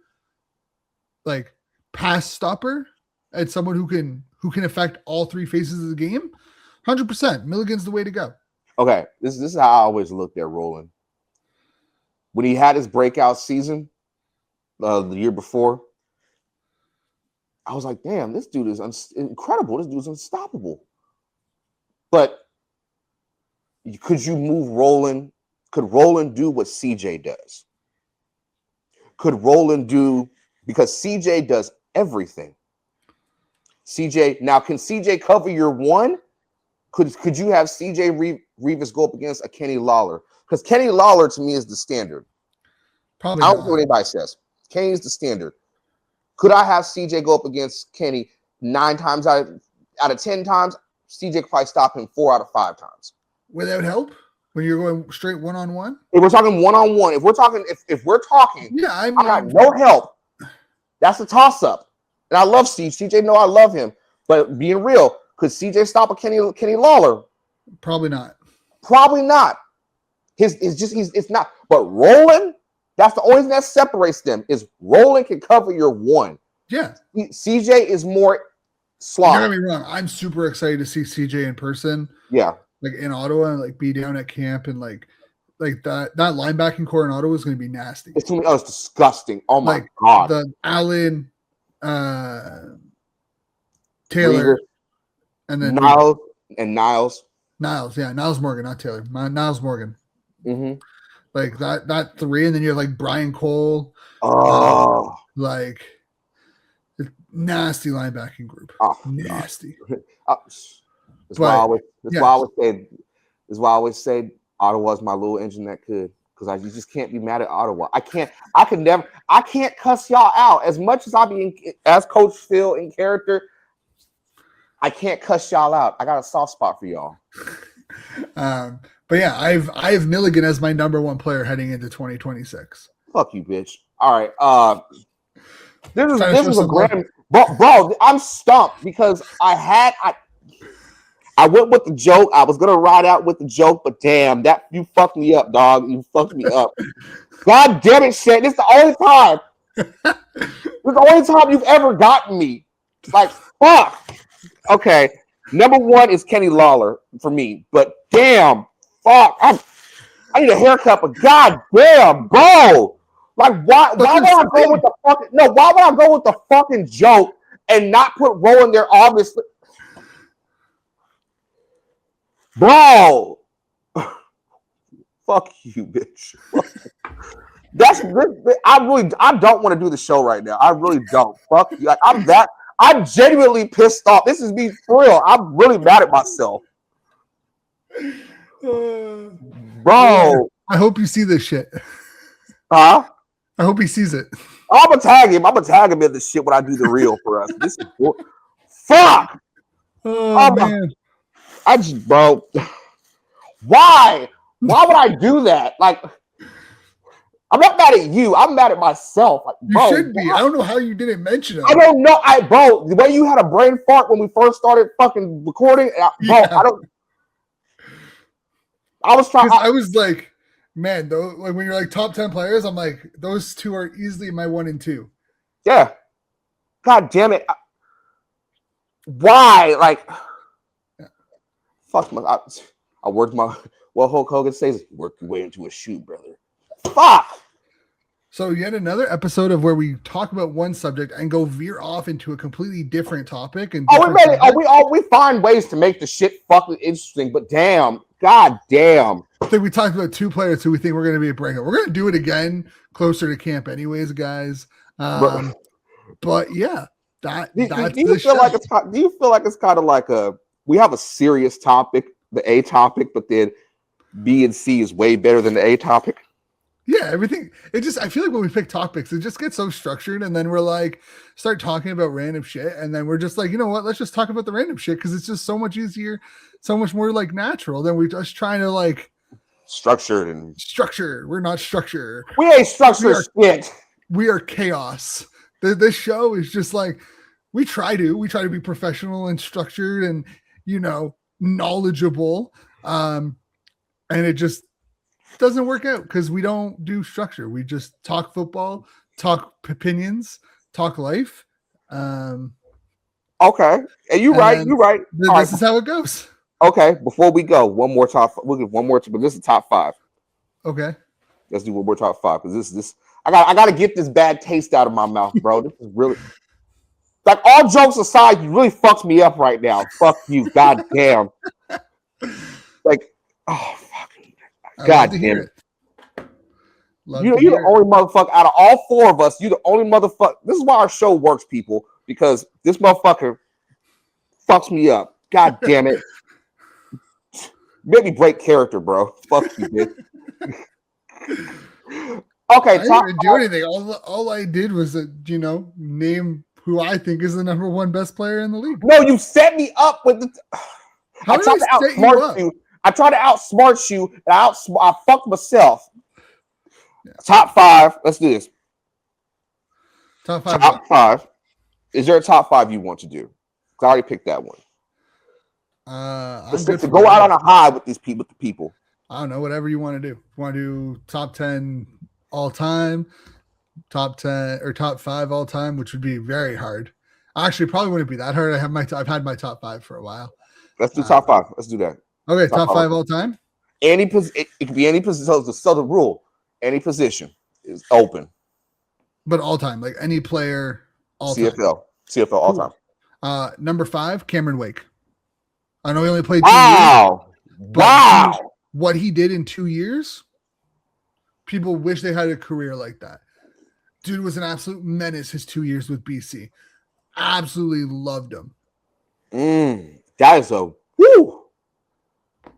like pass stopper and someone who can affect all 3 phases of the game, 100%. Milligan's the way to go.
Okay, this is how I always looked at Roland. When he had his breakout season the year before, I was like, damn, this dude is incredible. This dude's unstoppable. But could you move Roland? Could Roland do what CJ does? could Roland do, because CJ does everything. CJ, now can CJ cover your one? Could you have CJ Rivas go up against a Kenny Lawler? Because Kenny Lawler to me is the standard.
Probably
I don't
not.
care what anybody says. Kenny's the standard. Could I have CJ go up against Kenny 9 times out of 10 times? CJ could probably stop him 4 out of 5 times.
Without help? When you're going straight one-on-one?
If we're talking one-on-one, if we're talking,
yeah, I
got no help, that's a toss-up. And I love CJ. No, I love him. But being real, could CJ stop a Kenny Lawler?
Probably not.
Probably not. It's not. But Roland, that's the only thing that separates them is Roland can cover your one.
Yeah.
CJ is more slow.
Don't get me wrong. I'm super excited to see CJ in person.
Yeah.
Like in Ottawa and like be down at camp and like that linebacking core in Ottawa is going to be nasty.
It's disgusting. Oh my God.
The Allen, Taylor, and then
Niles and Niles.
Yeah, Niles Morgan, not Taylor. Niles Morgan.
Mm-hmm.
Like that 3, and then you have like Brian Cole.
Oh,
like nasty linebacking group.
Oh,
nasty.
That's why I always say Ottawa's my little engine that could, because you just can't be mad at Ottawa. I can't cuss y'all out as much as I be as Coach Phil in character. I can't cuss y'all out. I got a soft spot for y'all.
But yeah, I have Milligan as my number 1 player heading into 2026.
Fuck you, bitch. All right. This is a grand bro. I'm stumped because I went with the joke. I was gonna ride out with the joke, but damn, that you fucked me up, dog. You fucked me up. God damn it, shit. This is the only time. This is the only time you've ever gotten me. Like, fuck. Okay. Number 1 is Kenny Lawler for me, but damn, fuck. I need a haircut, but god damn, bro. Like, why would I go with the fucking why would I go with the fucking joke and not put Roland there, obviously? Bro, fuck you, bitch. I don't want to do the show right now. I really don't. Fuck you. Like, I'm genuinely pissed off. This is me for real. I'm really mad at myself. Bro.
I hope you see this shit.
Huh?
I hope he sees it.
I'm gonna tag him. I'm gonna tag him in this shit when I do the reel for us. This is fuck.
Oh man.
Bro. Why? Why would I do that? Like, I'm not mad at you. I'm mad at myself. Like,
you should be. I don't know how you didn't mention it.
I don't know. Bro, the way you had a brain fart when we first started fucking recording, bro, I don't. I was
like, man, though, like when you're like top 10 players, I'm like, those 2 are easily my 1 and 2.
Yeah. God damn it. Why? Like, fuck my. I worked my. What Hulk Hogan says, work your way into a shoe, brother. Fuck.
So yet another episode of where we talk about one subject and go veer off into a completely different topic. And
we find ways to make the shit fucking interesting, but damn, god damn.
I think we talked about 2 players who we think we're going to be a breakup. We're going to do it again closer to camp, anyways, guys. But yeah, do you feel like it's kind of like we have a serious topic, the A topic, but then B and C is way better than the A topic? Yeah, everything. I feel like when we pick topics, it just gets so structured, and then we're like, start talking about random shit, and then we're just like, you know what? Let's just talk about the random shit because it's just so much easier, so much more like natural than we just trying to like structure. We're not structure.
We ain't structured shit.
We are chaos. This show is just like we try to be professional and structured and knowledgeable, and it just doesn't work out because we don't do structure. We just talk football, talk opinions, talk life.
Okay, and you're right.
This is how it goes.
Okay, before we go, one more top. We'll give one more, but this is top 5.
Okay,
let's do one more top 5 because this. I got to get this bad taste out of my mouth, bro. This is really, like, all jokes aside, you really fucked me up right now. Fuck you, goddamn. Like, oh fuck. God damn it.
Love
You're
to
the
hear it.
only motherfucker out of all four of us. You're the only motherfucker. This is why our show works, people, because this motherfucker fucks me up. God damn it. Made me break character, bro. Fuck you, bitch. Okay,
I
top
didn't do anything. All I did was, name who I think is the number one best player in the league.
No, you set me up with the.
How did I set you
outsmart
up?
you. I tried to outsmart you, and I fucked myself.
Yeah.
Top five. Let's do this.
Top five.
Top five. Is there a top five you want to do? I already picked that one.
I'm good
to
for
go
whatever.
out on a high with these people.
I don't know, whatever you want to do. Want to do top 10 all time, top 10 or top 5 all time, which would be very hard. Actually, probably wouldn't be that hard. I've had my top 5 for a while.
Let's do top 5. Let's do that.
Okay, top 5 all time.
Any position. It can be any position. So the rule, any position is open.
But all time, like any player, all
CFL.
time.
CFL all time.
Number 5, Cameron Wake. I know he only played
2 years. Wow.
What he did in 2 years, people wish they had a career like that. Dude was an absolute menace his 2 years with BC. Absolutely loved him.
That is a whoo.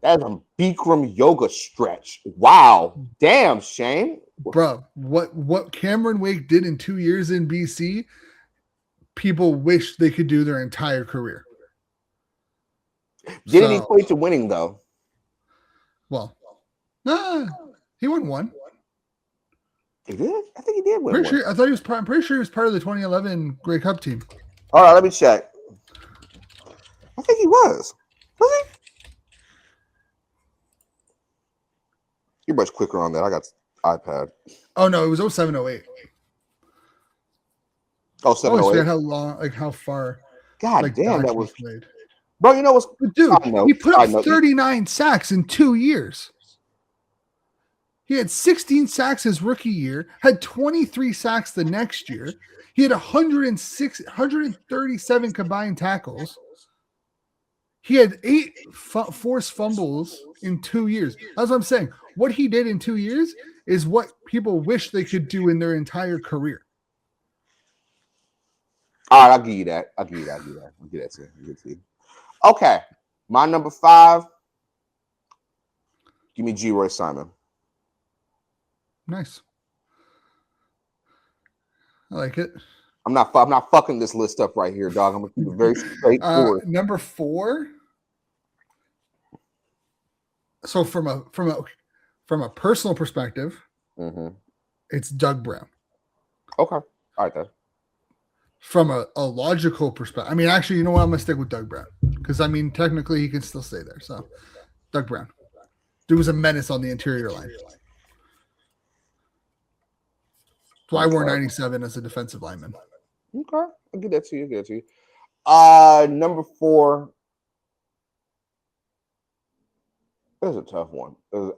That is a Bikram yoga stretch. Wow. Damn, Shane.
Bro, what Cameron Wake did in 2 years in BC, people wish they could do their entire career.
Didn't he play to winning though?
Well, he won one.
He did? I think he did win.
I'm pretty sure he was part of the 2011 Grey Cup team.
All right, let me check. I think he was. Was he? You're much quicker on that. I got iPad.
Oh no, it was 07-08.
Oh, 708.
How long, like how far.
God damn, that was
played.
Bro, you know what's
dude? He put up 39 sacks in 2 years. He had 16 sacks his rookie year, had 23 sacks the next year. He had 137 combined tackles. He had 8 forced fumbles in 2 years. That's what I'm saying. What he did in 2 years is what people wish they could do in their entire career.
All right, I'll give you that. I'll give you that to you. Okay, my number 5. Give me G-Roy Simon.
Nice. I like it.
I'm not fucking this list up right here, dog. I'm gonna keep it very straightforward.
Number 4. So from a personal perspective, it's Doug Brown.
Okay, all right then.
From a logical perspective, I mean, actually, you know what? I'm gonna stick with Doug Brown because I mean, technically, he can still stay there. So, Doug Brown, dude was a menace on the interior line. So I wore 97 as a defensive lineman.
Okay, I'll give that to you. Number 4. This is a tough one. You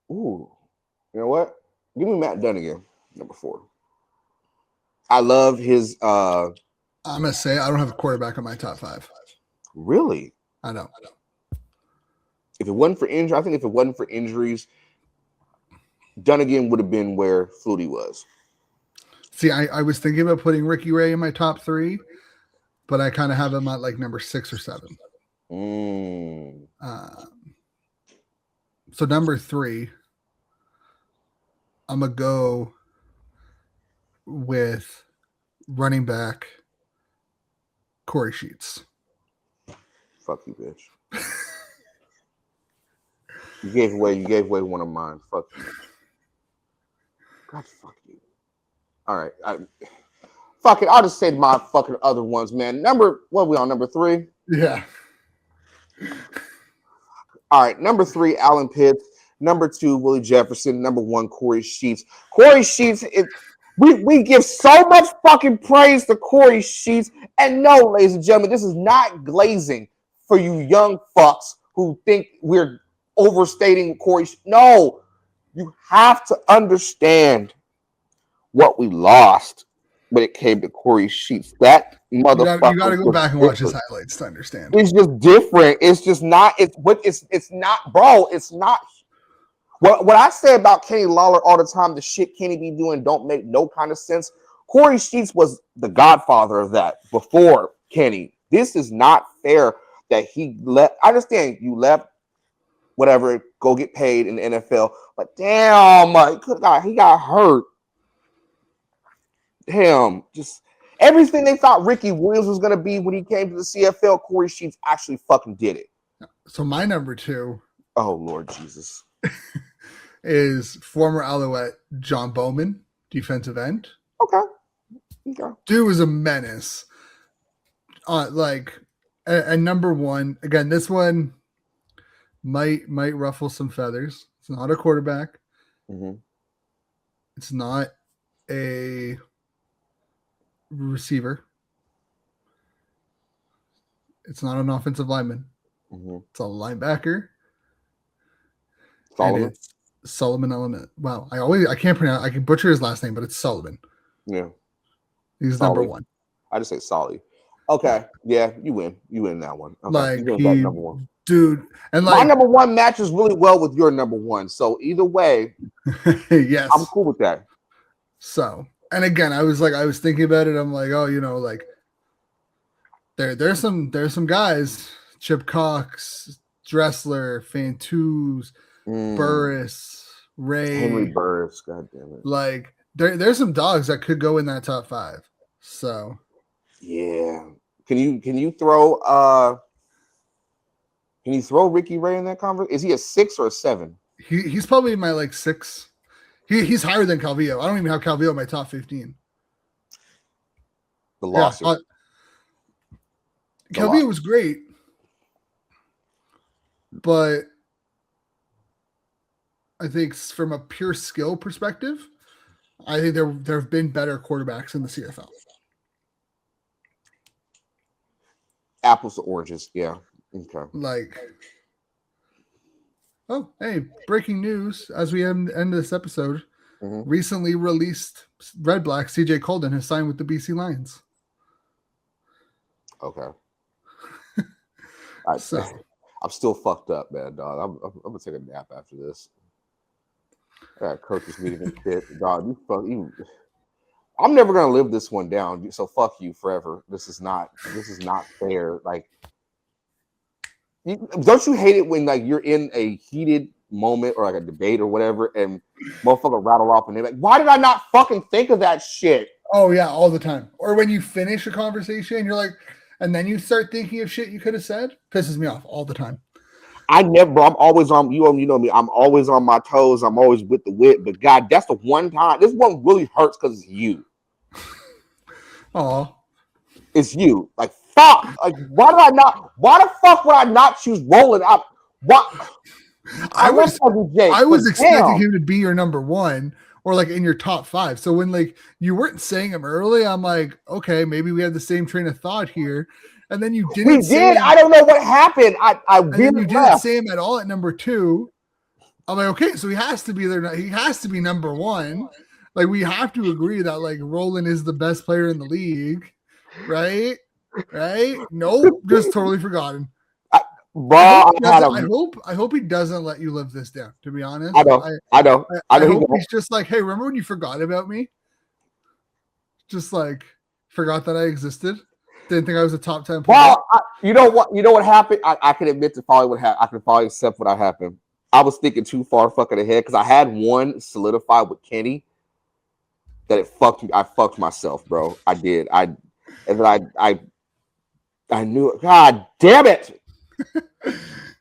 know what? Give me Matt Dunnigan, number 4. I love his.
I'm gonna say I don't have a quarterback on my top 5.
Really?
I know.
If it wasn't for injury, I think if it wasn't for injuries, Dunnigan would have been where Flutie was.
See, I was thinking about putting Ricky Ray in my top 3, but I kind of have him at like number 6 or 7. So number 3, I'm gonna go with running back Corey Sheets.
Fuck you, bitch. You gave away one of mine. Fuck you. God, fuck you. All right. Fuck it. I'll just say my fucking other ones, man. What are we on? Number 3?
Yeah.
All right. Number 3, Alan Pitts. Number 2, Willie Jefferson. Number 1, Corey Sheets. Corey Sheets, we give so much fucking praise to Corey Sheets. And no, ladies and gentlemen, this is not glazing for you young fucks who think we're overstating Corey. No, you have to understand what we lost when it came to Corey Sheets. That motherfucker.
You got to go back and watch his highlights to understand.
It's just different. It's just not. It's not, bro. It's not. What I say about Kenny Lawler all the time, the shit Kenny be doing don't make no kind of sense. Corey Sheets was the godfather of that before Kenny. This is not fair that he left. I understand you left, whatever, go get paid in the NFL, but damn, he got hurt. Damn, just everything they thought Ricky Williams was gonna be when he came to the CFL, Corey Sheets actually fucking did it.
So my number 2.
Oh Lord Jesus.
Is former Alouette John Bowman, defensive end.
Okay.
Dude was a menace. And number 1, again, this one might ruffle some feathers. It's not a quarterback.
Mm-hmm.
It's not a receiver. It's not an offensive lineman.
Mm-hmm.
It's a linebacker.
Solomon.
And it's Solomon Element. Wow, I can't pronounce. I can butcher his last name, but it's Sullivan.
Yeah,
he's
Solly.
Number 1.
I just say Solly. Okay, yeah, you win. You win that one. Okay.
Like
that number 1,
dude, and
my number 1 matches really well with your number 1. So either way,
yes,
I'm cool with that.
So, and again, I was thinking about it. I'm like, oh, there's some guys, Chip Cox, Dressler, Fantus, Burris, Ray,
Henry Burris. God damn it!
Like there's some dogs that could go in that top 5. So
yeah, can you throw Ricky Ray in that conversation? Is he a 6 or a 7?
He's probably in my 6. He's higher than Calvillo. I don't even have Calvillo in my top 15.
The lawsuit.
Calvillo was great, but I think from a pure skill perspective, I think there have been better quarterbacks in the CFL.
Apples to oranges, yeah. Okay.
Oh, hey, breaking news as we end this episode. Mm-hmm. Recently released Red Black CJ Colden has signed with the BC Lions.
Okay. I'm still fucked up, man, dog. I'm gonna take a nap after this. I got coaches meeting and shit. Dog, you. I'm never gonna live this one down. So fuck you forever. This is not fair. Like, don't you hate it when you're in a heated moment or a debate or whatever, and motherfucker rattle off and they're like, "Why did I not fucking think of that shit?"
Oh yeah, all the time. Or when you finish a conversation, you're like, and then you start thinking of shit you could have said. Pisses me off all the time.
I'm always on, you know me, I'm always on my toes. I'm always with the wit. But God, that's the one time. This one really hurts because it's you.
Oh.
It's you. Like, fuck. Like, why the fuck would I not choose Roland up? What?
I was expecting him to be your number 1 or in your top 5. So when you weren't saying him early, I'm like, okay, maybe we had the same train of thought here. And then you didn't.
We did. I don't know what happened.
You didn't say him at all at number 2. I'm like, okay, so he has to be there. He has to be number 1. We have to agree that Roland is the best player in the league, right? Right? Nope, just totally forgotten. I hope he doesn't let you live this down. To be honest,
I know.
I hope he's just like, hey, remember when you forgot about me? Just forgot that I existed. Didn't think I was a top 10 player.
Well, you know what happened? I can admit to probably what happened. I can probably accept what happened. I was thinking too far fucking ahead because I had one solidified with Kenny that it fucked me. I fucked myself, bro. I did. I knew it. God damn it.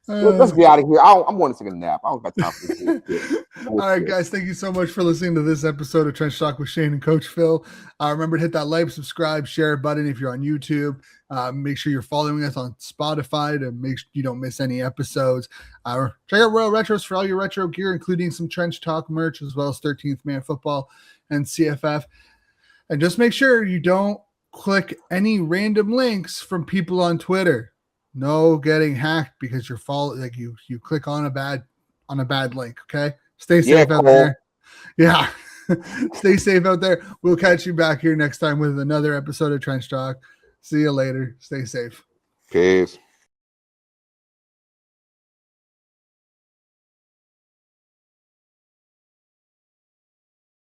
Let's get out of here. I'm going to take a nap. I don't got time for this.
All right, guys. Thank you so much for listening to this episode of Trench Talk with Shane and Coach Phil. Remember to hit that like, subscribe, share button if you're on YouTube. Make sure you're following us on Spotify to make sure you don't miss any episodes. Check out Royal Retros for all your retro gear, including some Trench Talk merch, as well as 13th Man Football and CFF. And just make sure you don't click any random links from people on Twitter. No getting hacked because you're you click on a bad link. Okay, stay safe out there. Yeah. Stay safe out there. We'll catch you back here next time with another episode of Trench Talk. See you later. Stay safe.
Peace.